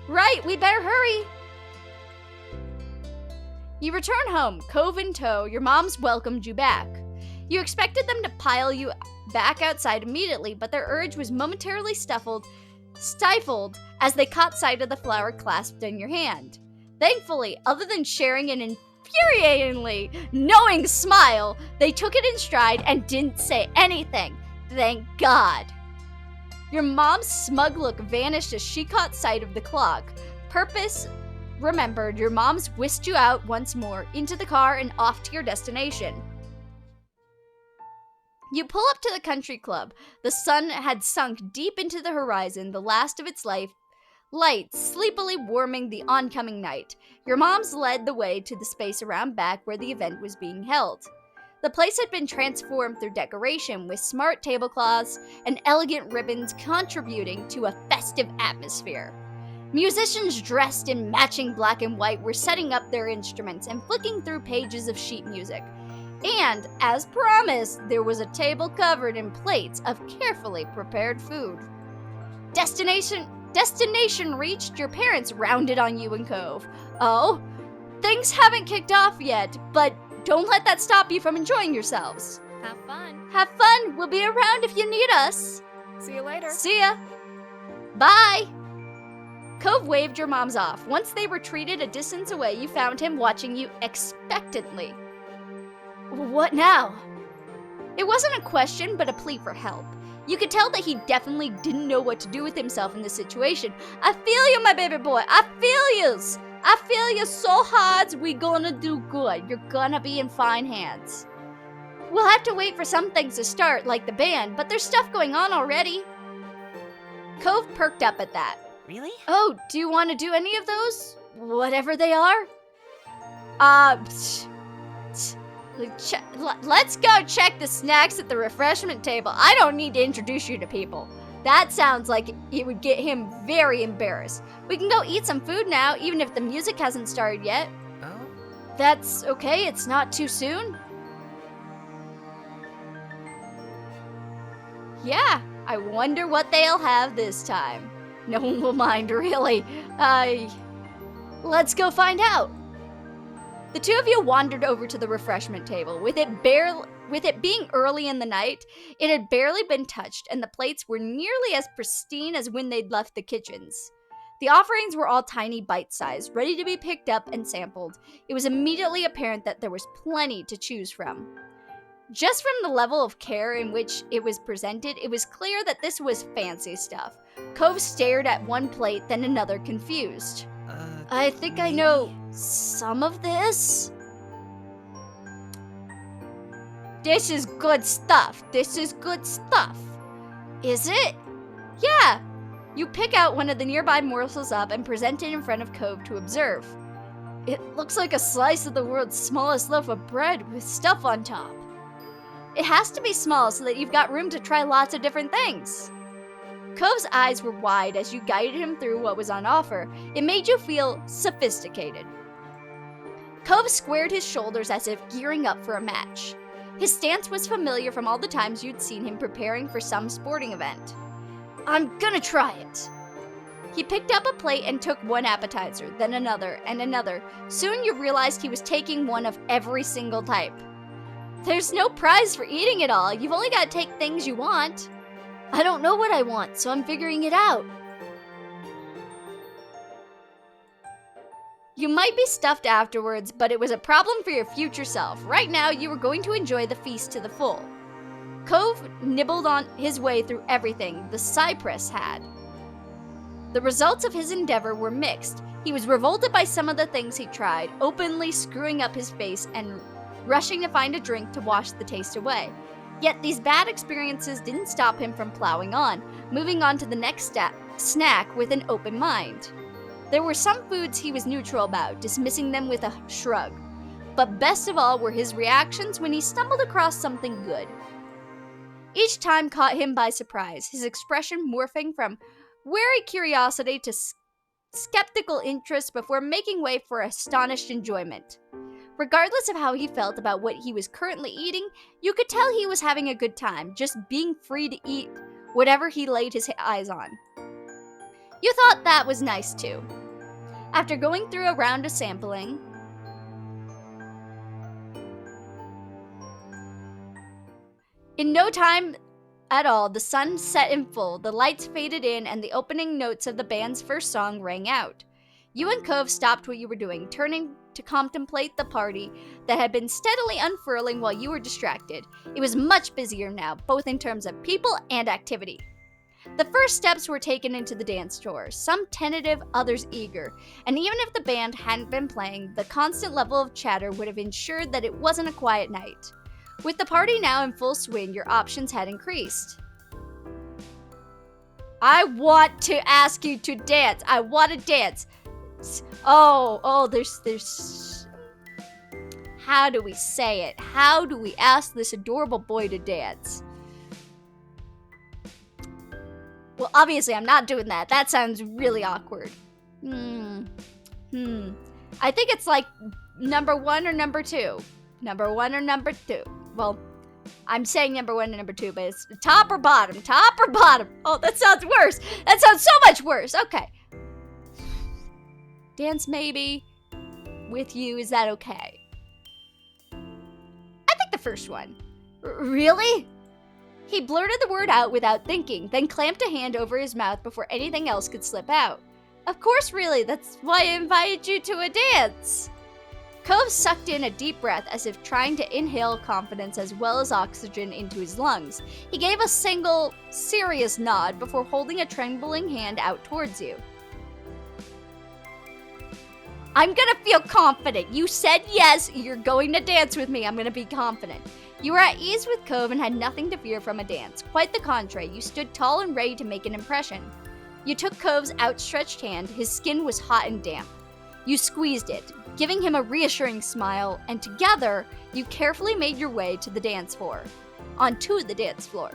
Right, we better hurry. You return home, Cove in tow. Your moms welcomed you back. You expected them to pile you back outside immediately, but their urge was momentarily stifled stifled as they caught sight of the flower clasped in your hand. Thankfully, other than sharing an infuriatingly knowing smile, they took it in stride and didn't say anything. Thank God. Your mom's smug look vanished as she caught sight of the clock. Purpose remembered, your mom's whisked you out once more, into the car and off to your destination. You pull up to the country club. The sun had sunk deep into the horizon, the last of its light sleepily warming the oncoming night. Your moms led the way to the space around back where the event was being held. The place had been transformed through decoration, with smart tablecloths and elegant ribbons contributing to a festive atmosphere. Musicians dressed in matching black and white were setting up their instruments and flicking through pages of sheet music. And, as promised, there was a table covered in plates of carefully prepared food. Destination reached, your parents rounded on you and Cove. Oh, things haven't kicked off yet, but don't let that stop you from enjoying yourselves. Have fun. Have fun. We'll be around if you need us. See you later. See ya. Bye. Cove waved your moms off. Once they retreated a distance away, you found him watching you expectantly. What now? It wasn't a question, but a plea for help. You could tell that he definitely didn't know what to do with himself in this situation. I feel you, my baby boy. I feel yous. I feel you so hard. We gonna do good. You're gonna be in fine hands. We'll have to wait for some things to start, like the band, but there's stuff going on already. Cove perked up at that. Really? Oh, do you want to do any of those? Whatever they are? Let's go check the snacks at the refreshment table. I don't need to introduce you to people. That sounds like it would get him very embarrassed. We can go eat some food now, even if the music hasn't started yet. Oh? That's okay, it's not too soon. Yeah, I wonder what they'll have this time. No one will mind, really. Let's go find out. The two of you wandered over to the refreshment table. With it being early in the night, it had barely been touched, and the plates were nearly as pristine as when they'd left the kitchens. The offerings were all tiny bite-sized, ready to be picked up and sampled. It was immediately apparent that there was plenty to choose from. Just from the level of care in which it was presented, it was clear that this was fancy stuff. Cove stared at one plate, then another, confused. I think I know some of this. This is good stuff. This is good stuff. Is it? Yeah. You pick out one of the nearby morsels up and present it in front of Cove to observe. It looks like a slice of the world's smallest loaf of bread with stuff on top. It has to be small so that you've got room to try lots of different things. Cove's eyes were wide as you guided him through what was on offer. It made you feel sophisticated. Cove squared his shoulders as if gearing up for a match. His stance was familiar from all the times you'd seen him preparing for some sporting event. I'm gonna try it. He picked up a plate and took one appetizer, then another and another. Soon you realized he was taking one of every single type. There's no prize for eating it all. You've only got to take things you want. I don't know what I want, so I'm figuring it out. You might be stuffed afterwards, but it was a problem for your future self. Right now, you were going to enjoy the feast to the full. Cove nibbled on his way through everything the cypress had. The results of his endeavor were mixed. He was revolted by some of the things he tried, openly screwing up his face and rushing to find a drink to wash the taste away. Yet these bad experiences didn't stop him from plowing on, moving on to the next snack with an open mind. There were some foods he was neutral about, dismissing them with a shrug. But best of all were his reactions when he stumbled across something good. Each time caught him by surprise, his expression morphing from wary curiosity to skeptical interest before making way for astonished enjoyment. Regardless of how he felt about what he was currently eating, you could tell he was having a good time, just being free to eat whatever he laid his eyes on. You thought that was nice too. After going through a round of sampling, in no time at all, the sun set in full, the lights faded in, and the opening notes of the band's first song rang out. You and Cove stopped what you were doing, turning to contemplate the party that had been steadily unfurling while you were distracted. It was much busier now, both in terms of people and activity. The first steps were taken into the dance floor, some tentative, others eager, and even if the band hadn't been playing, the constant level of chatter would have ensured that it wasn't a quiet night. With the party now in full swing, your options had increased. I want to ask you to dance. I want to dance. There's how do we say it? How do we ask this adorable boy to dance? Well, obviously I'm not doing that. That sounds really awkward. I think it's like number 1 or number 2. Number 1 or number 2. Well, I'm saying number 1 and number 2, but it's top or bottom. Top or bottom. Oh, that sounds worse. That sounds so much worse. Okay. Dance maybe with you. Is that okay? I think the first one. Really? He blurted the word out without thinking, then clamped a hand over his mouth before anything else could slip out. Of course, really. That's why I invited you to a dance. Cove sucked in a deep breath as if trying to inhale confidence as well as oxygen into his lungs. He gave a single, serious nod before holding a trembling hand out towards you. I'm gonna feel confident. You said yes, you're going to dance with me. I'm gonna be confident. You were at ease with Cove and had nothing to fear from a dance. Quite the contrary, you stood tall and ready to make an impression. You took Cove's outstretched hand. His skin was hot and damp. You squeezed it, giving him a reassuring smile, and together, you carefully made your way to the dance floor. Onto the dance floor.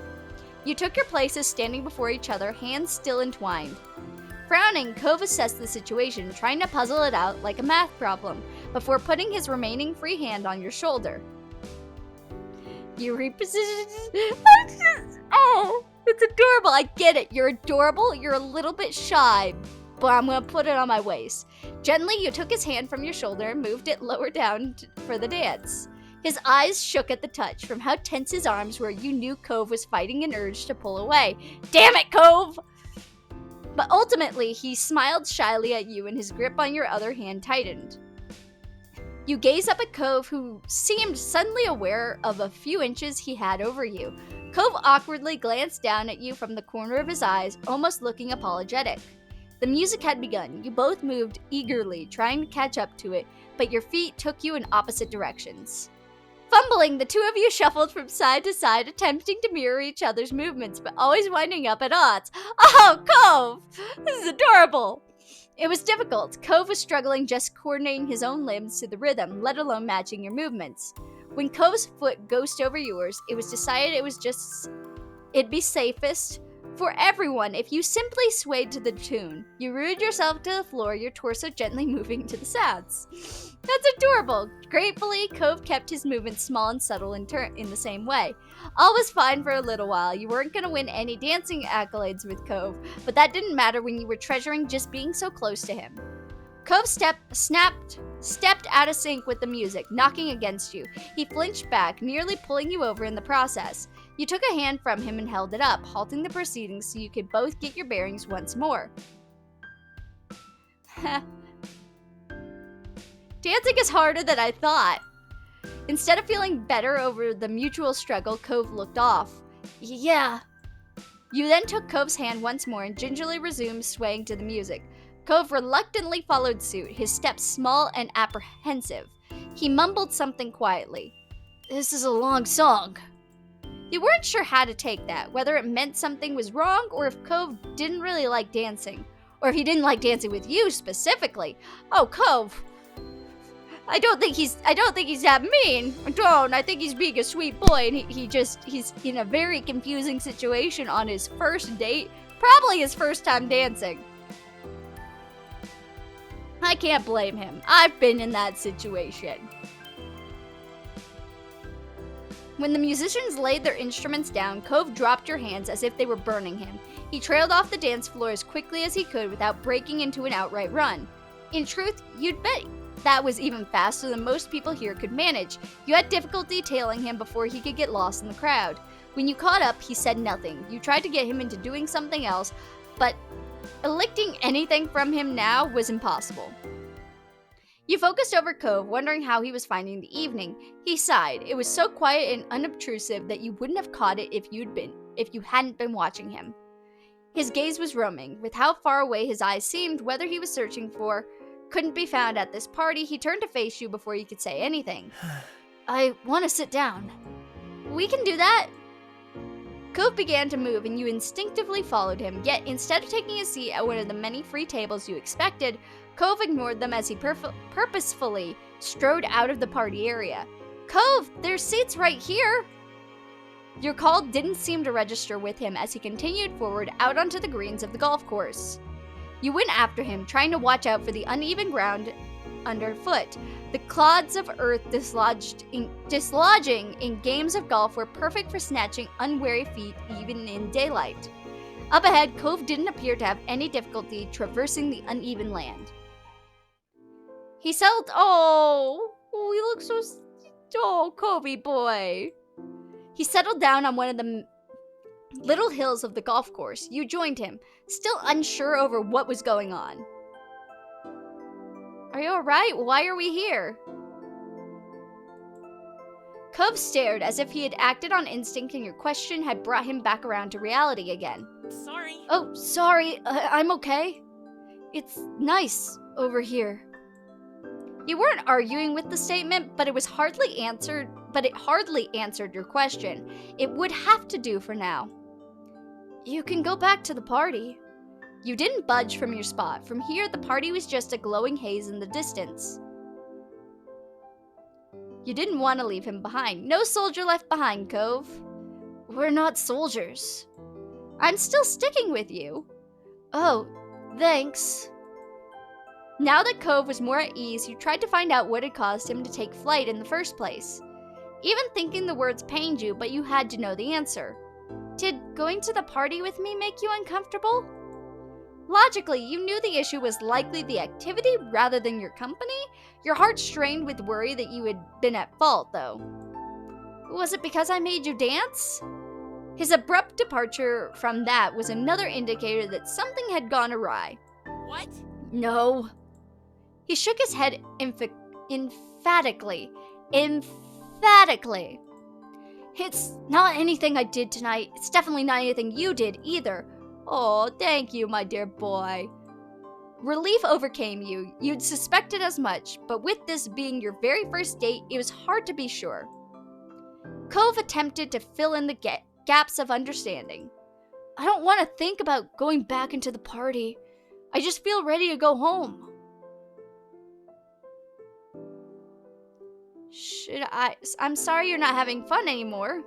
You took your places standing before each other, hands still entwined. Frowning, Cove assessed the situation, trying to puzzle it out like a math problem, before putting his remaining free hand on your shoulder. You repositioned. Oh, it's adorable. I get it. You're adorable. You're a little bit shy, but I'm going to put it on my waist. Gently, you took his hand from your shoulder and moved it lower down for the dance. His eyes shook at the touch. From how tense his arms were, you knew Cove was fighting an urge to pull away. Damn it, Cove! But ultimately, he smiled shyly at you and his grip on your other hand tightened. You gaze up at Cove, who seemed suddenly aware of a few inches he had over you. Cove awkwardly glanced down at you from the corner of his eyes, almost looking apologetic. The music had begun. You both moved eagerly, trying to catch up to it, but your feet took you in opposite directions. Fumbling, the two of you shuffled from side to side, attempting to mirror each other's movements, but always winding up at odds. Oh, Cove! This is adorable! It was difficult. Cove was struggling just coordinating his own limbs to the rhythm, let alone matching your movements. When Cove's foot ghosted over yours, it was decided it'd be safest for everyone if you simply swayed to the tune. You rooted yourself to the floor, your torso gently moving to the sounds. That's adorable. Gratefully, Cove kept his movements small and subtle in the same way. All was fine for a little while. You weren't going to win any dancing accolades with Cove, but that didn't matter when you were treasuring just being so close to him. Cove snapped stepped out of sync with the music, knocking against you. He flinched back, nearly pulling you over in the process. You took a hand from him and held it up, halting the proceedings so you could both get your bearings once more. Dancing is harder than I thought. Instead of feeling better over the mutual struggle, Cove looked off. Yeah. You then took Cove's hand once more and gingerly resumed swaying to the music. Cove reluctantly followed suit, his steps small and apprehensive. He mumbled something quietly. This is a long song. You weren't sure how to take that, whether it meant something was wrong or if Cove didn't really like dancing. Or if he didn't like dancing with you specifically. Oh, Cove. I don't think he's that mean. I think he's being a sweet boy, and he's in a very confusing situation on his first date, probably his first time dancing. I can't blame him. I've been in that situation. When the musicians laid their instruments down, Cove dropped your hands as if they were burning him. He trailed off the dance floor as quickly as he could without breaking into an outright run. In truth, you'd bet that was even faster than most people here could manage. You had difficulty tailing him before he could get lost in the crowd. When you caught up, he said nothing. You tried to get him into doing something else, but eliciting anything from him now was impossible. You focused over Cove, wondering how he was finding the evening. He sighed. It was so quiet and unobtrusive that you wouldn't have caught it if you hadn't been watching him. His gaze was roaming. With how far away his eyes seemed, whether he was searching for couldn't be found at this party, he turned to face you before you could say anything. I want to sit down. We can do that. Cove began to move and you instinctively followed him, yet instead of taking a seat at one of the many free tables you expected, Cove ignored them as he purposefully strode out of the party area. Cove, there's seats right here. Your call didn't seem to register with him as he continued forward out onto the greens of the golf course. You went after him, trying to watch out for the uneven ground underfoot. The clods of earth dislodging in games of golf were perfect for snatching unwary feet even in daylight. Up ahead, Cove didn't appear to have any difficulty traversing the uneven land. He settled. Oh, we look so. Oh, Covey boy. He settled down on one of the little hills of the golf course. You joined him, still unsure over what was going on. Are you alright? Why are we here? Cove stared as if he had acted on instinct and your question had brought him back around to reality again. Sorry. Oh, sorry. I'm okay. It's nice over here. You weren't arguing with the statement, but it hardly answered your question. It would have to do for now. You can go back to the party. You didn't budge from your spot. From here, the party was just a glowing haze in the distance. You didn't want to leave him behind. No soldier left behind, Cove. We're not soldiers. I'm still sticking with you. Oh, thanks. Now that Cove was more at ease, you tried to find out what had caused him to take flight in the first place. Even thinking the words pained you, but you had to know the answer. Did going to the party with me make you uncomfortable? Logically, you knew the issue was likely the activity rather than your company. Your heart strained with worry that you had been at fault, though. Was it because I made you dance? His abrupt departure from that was another indicator that something had gone awry. What? No. He shook his head emphatically. Emphatically. It's not anything I did tonight. It's definitely not anything you did either. Oh, thank you, my dear boy. Relief overcame you. You'd suspected as much, but with this being your very first date, it was hard to be sure. Cove attempted to fill in the gaps of understanding. I don't want to think about going back into the party. I just feel ready to go home. I'm sorry you're not having fun anymore.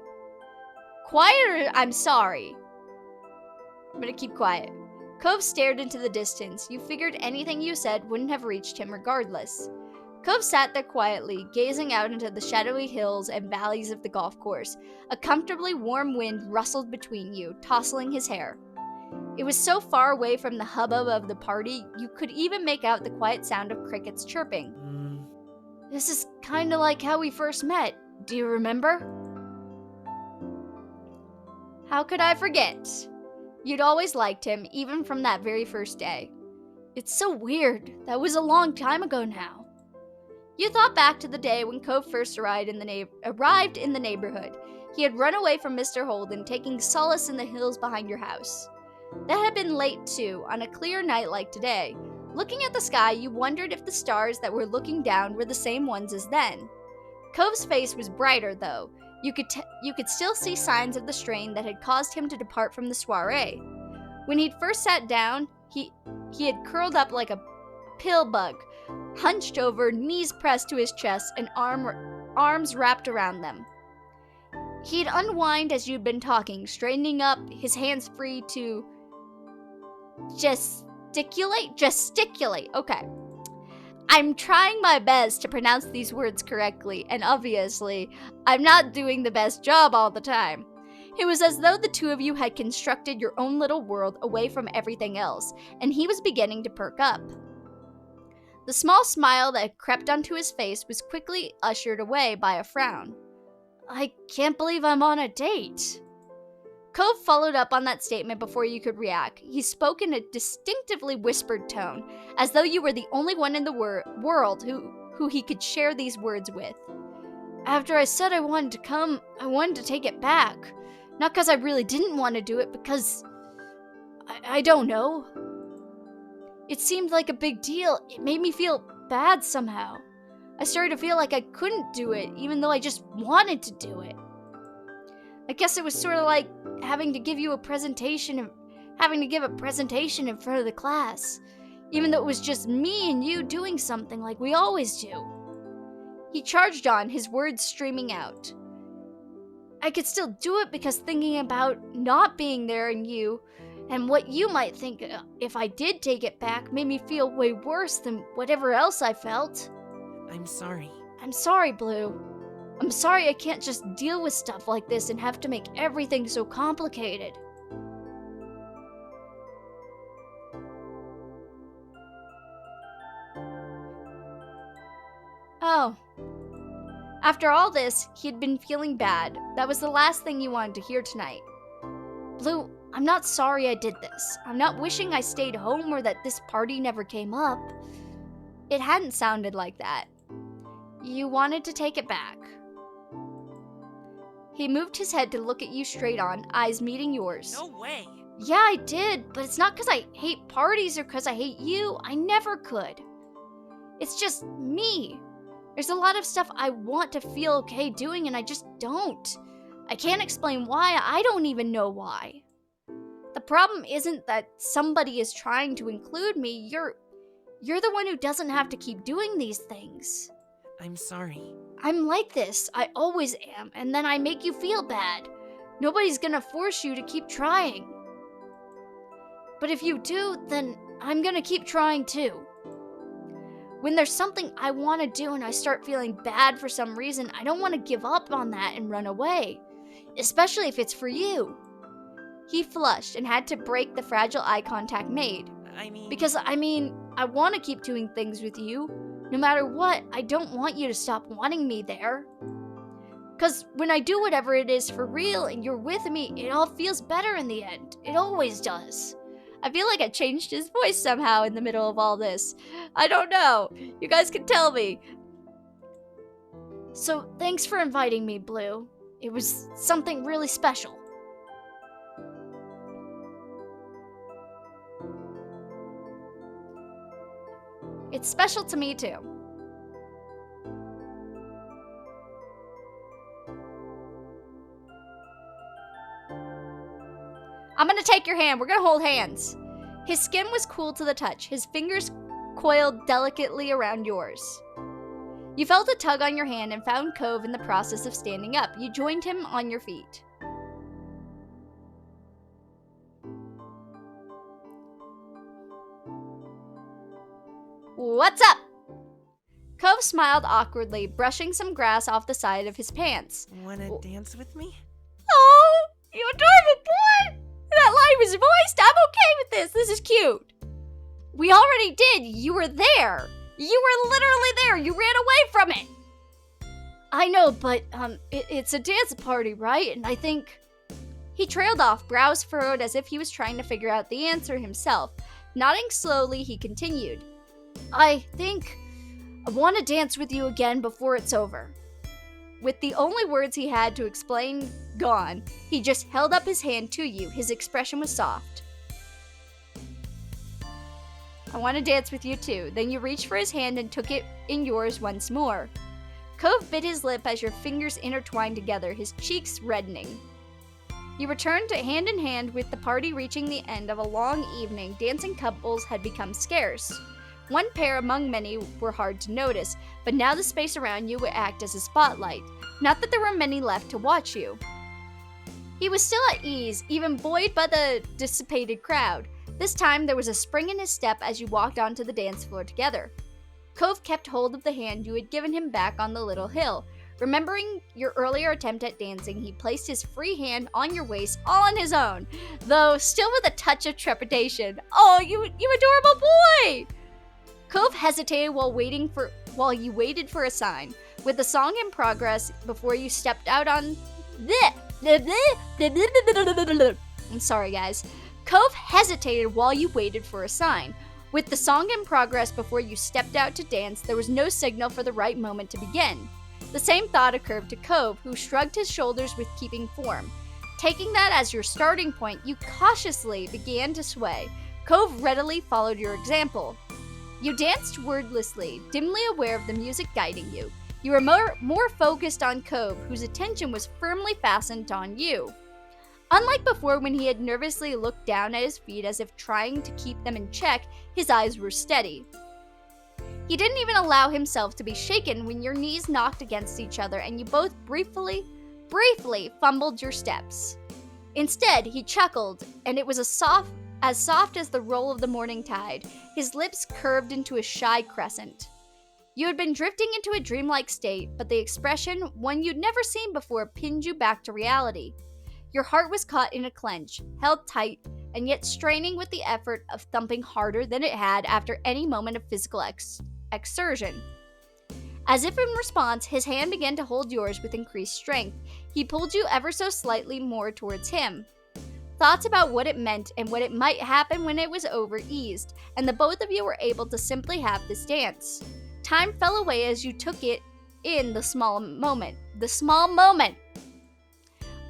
Quiet or I'm sorry. I'm gonna keep quiet. Cove stared into the distance. You figured anything you said wouldn't have reached him regardless. Cove sat there quietly, gazing out into the shadowy hills and valleys of the golf course. A comfortably warm wind rustled between you, tousling his hair. It was so far away from the hubbub of the party, you could even make out the quiet sound of crickets chirping. This is kinda like how we first met. Do you remember? How could I forget? You'd always liked him, even from that very first day. It's so weird. That was a long time ago now. You thought back to the day when Cove first arrived in the neighborhood. He had run away from Mr. Holden, taking solace in the hills behind your house. That had been late, too, on a clear night like today. Looking at the sky, you wondered if the stars that were looking down were the same ones as then. Cove's face was brighter, though. You could still see signs of the strain that had caused him to depart from the soiree. When he'd first sat down, he had curled up like a pill bug, hunched over, knees pressed to his chest, and arms wrapped around them. He'd unwind as you'd been talking, straightening up, his hands free to gesticulate. Okay. I'm trying my best to pronounce these words correctly, and obviously, I'm not doing the best job all the time. It was as though the two of you had constructed your own little world away from everything else, and he was beginning to perk up. The small smile that had crept onto his face was quickly ushered away by a frown. I can't believe I'm on a date. Cove followed up on that statement before you could react. He spoke in a distinctively whispered tone, as though you were the only one in the world who he could share these words with. After I said I wanted to come, I wanted to take it back. Not because I really didn't want to do it, because I don't know. It seemed like a big deal. It made me feel bad somehow. I started to feel like I couldn't do it, even though I just wanted to do it. I guess it was sort of like having to give a presentation in front of the class, even though it was just me and you doing something like we always do. He charged on, his words streaming out. I could still do it because thinking about not being there and you, and what you might think if I did take it back, made me feel way worse than whatever else I felt. I'm sorry. I'm sorry, Blue. I'm sorry I can't just deal with stuff like this and have to make everything so complicated. Oh. After all this, he had been feeling bad. That was the last thing you wanted to hear tonight. Blue, I'm not sorry I did this. I'm not wishing I stayed home or that this party never came up. It hadn't sounded like that. You wanted to take it back. He moved his head to look at you straight on, eyes meeting yours. No way. Yeah, I did, but it's not because I hate parties or because I hate you. I never could. It's just me. There's a lot of stuff I want to feel okay doing and I just don't. I can't explain why. I don't even know why. The problem isn't that somebody is trying to include me. You're the one who doesn't have to keep doing these things. I'm sorry. I'm like this. I always am, and then I make you feel bad. Nobody's gonna force you to keep trying. But if you do, then I'm gonna keep trying too. When there's something I want to do and I start feeling bad for some reason, I don't want to give up on that and run away. Especially if it's for you. He flushed and had to break the fragile eye contact made. Because I want to keep doing things with you. No matter what, I don't want you to stop wanting me there. Because when I do whatever it is for real and you're with me, it all feels better in the end. It always does. I feel like I changed his voice somehow in the middle of all this. I don't know. You guys can tell me. So thanks for inviting me, Blue. It was something really special. It's special to me too. I'm gonna take your hand. We're gonna hold hands. His skin was cool to the touch. His fingers coiled delicately around yours. You felt a tug on your hand and found Cove in the process of standing up. You joined him on your feet. What's up? Cove smiled awkwardly, brushing some grass off the side of his pants. Wanna dance with me? Oh, you adorable boy! That line was voiced. I'm okay with this. This is cute. We already did. You were there. You were literally there. You ran away from it. I know, but, it's a dance party, right? And I think... He trailed off, brows furrowed as if he was trying to figure out the answer himself. Nodding slowly, he continued. I think I want to dance with you again before it's over. With the only words he had to explain gone, he just held up his hand to you. His expression was soft. I want to dance with you too. Then you reached for his hand and took it in yours once more. Cove bit his lip as your fingers intertwined together, his cheeks reddening. You returned to hand in hand with the party reaching the end of a long evening. Dancing couples had become scarce. One pair among many were hard to notice, but now the space around you would act as a spotlight. Not that there were many left to watch you. He was still at ease, even buoyed by the dissipated crowd. This time there was a spring in his step as you walked onto the dance floor together. Cove kept hold of the hand you had given him back on the little hill. Remembering your earlier attempt at dancing, he placed his free hand on your waist all on his own, though still with a touch of trepidation. Oh, you adorable boy! Cove hesitated while you waited for a sign. With the song in progress before you stepped out on I'm sorry, guys. Cove hesitated while you waited for a sign. With the song in progress before you stepped out to dance, there was no signal for the right moment to begin. The same thought occurred to Cove, who shrugged his shoulders with keeping form. Taking that as your starting point, you cautiously began to sway. Cove readily followed your example. You danced wordlessly, dimly aware of the music guiding you. You were more focused on Cove, whose attention was firmly fastened on you. Unlike before when he had nervously looked down at his feet as if trying to keep them in check, his eyes were steady. He didn't even allow himself to be shaken when your knees knocked against each other and you both briefly fumbled your steps. Instead, he chuckled, and it was as soft as the roll of the morning tide. His lips curved into a shy crescent. You had been drifting into a dreamlike state, but the expression, one you'd never seen before, pinned you back to reality. Your heart was caught in a clench, held tight, and yet straining with the effort of thumping harder than it had after any moment of physical exertion. As if in response, his hand began to hold yours with increased strength. He pulled you ever so slightly more towards him. Thoughts about what it meant and what it might happen when it was over eased, and the both of you were able to simply have this dance. Time fell away as you took it in the small moment.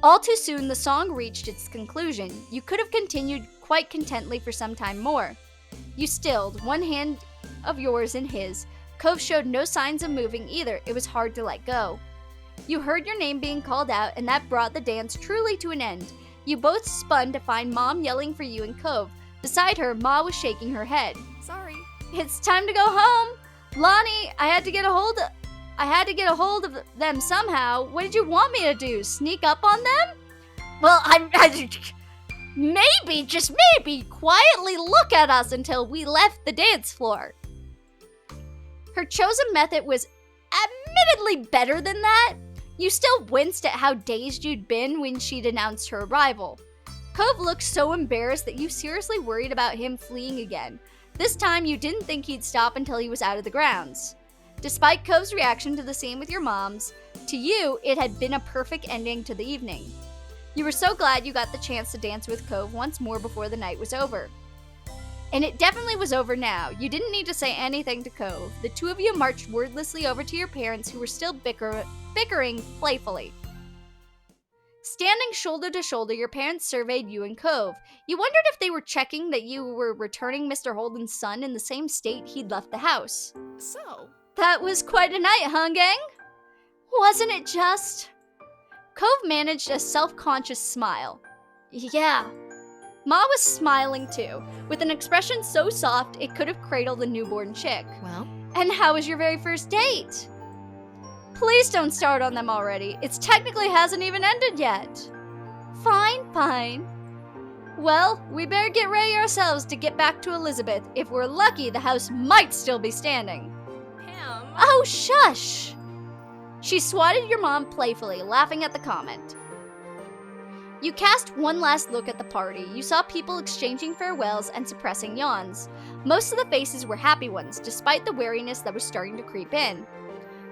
All too soon, the song reached its conclusion. You could have continued quite contently for some time more. You stilled, one hand of yours in his. Cove showed no signs of moving either. It was hard to let go. You heard your name being called out, and that brought the dance truly to an end. You both spun to find Mom yelling for you and Cove. Beside her, Ma was shaking her head. Sorry. It's time to go home. Lonnie, I had to get a hold of them somehow. What did you want me to do? Sneak up on them? Well, just maybe, quietly look at us until we left the dance floor. Her chosen method was admittedly better than that. You still winced at how dazed you'd been when she'd announced her arrival. Cove looked so embarrassed that you seriously worried about him fleeing again. This time, you didn't think he'd stop until he was out of the grounds. Despite Cove's reaction to the scene with your moms, to you, it had been a perfect ending to the evening. You were so glad you got the chance to dance with Cove once more before the night was over. And it definitely was over now. You didn't need to say anything to Cove. The two of you marched wordlessly over to your parents, who were still bickering playfully. Standing shoulder to shoulder, your parents surveyed you and Cove. You wondered if they were checking that you were returning Mr. Holden's son in the same state he'd left the house. So? That was quite a night, huh, gang? Wasn't it just? Cove managed a self-conscious smile. Yeah. Ma was smiling too, with an expression so soft it could have cradled a newborn chick. Well? And how was your very first date? Please don't start on them already. It technically hasn't even ended yet. Fine. Well, we better get ready ourselves to get back to Elizabeth. If we're lucky, the house might still be standing. Pam. Oh, shush! She swatted your mom playfully, laughing at the comment. You cast one last look at the party. You saw people exchanging farewells and suppressing yawns. Most of the faces were happy ones, despite the wariness that was starting to creep in.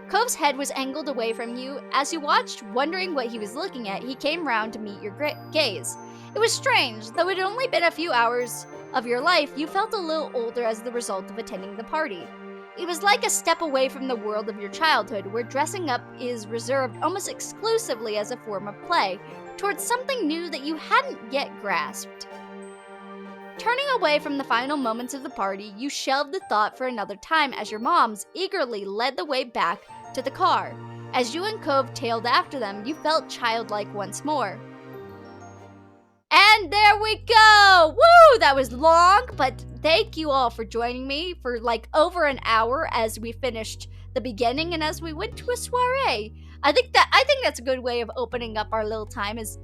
Cove's head was angled away from you. As you watched, wondering what he was looking at, he came round to meet your gaze. It was strange, though it had only been a few hours of your life, you felt a little older as the result of attending the party. It was like a step away from the world of your childhood, where dressing up is reserved almost exclusively as a form of play, towards something new that you hadn't yet grasped. Turning away from the final moments of the party, you shelved the thought for another time as your moms eagerly led the way back to the car. As you and Cove tailed after them, you felt childlike once more. And there we go! Woo! That was long, but thank you all for joining me for like over an hour as we finished the beginning and as we went to a soiree. I think that's a good way of opening up our little time as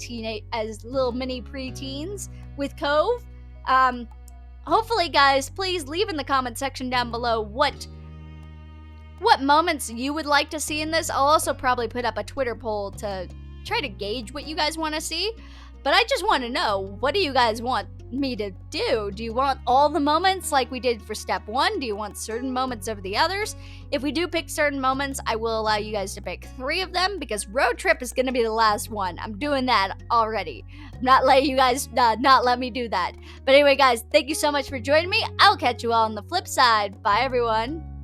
little mini preteens with Cove. Hopefully, guys, please leave in the comment section down below what moments you would like to see in this. I'll also probably put up a Twitter poll to try to gauge what you guys want to see. But I just want to know, what do you guys want me to do? Do you want all the moments like we did for step 1? Do you want certain moments over the others? If we do pick certain moments, I will allow you guys to pick 3 of them because road trip is going to be the last one. I'm doing that already. I'm not letting you guys not let me do that. But anyway, guys, thank you so much for joining me. I'll catch you all on the flip side. Bye, everyone.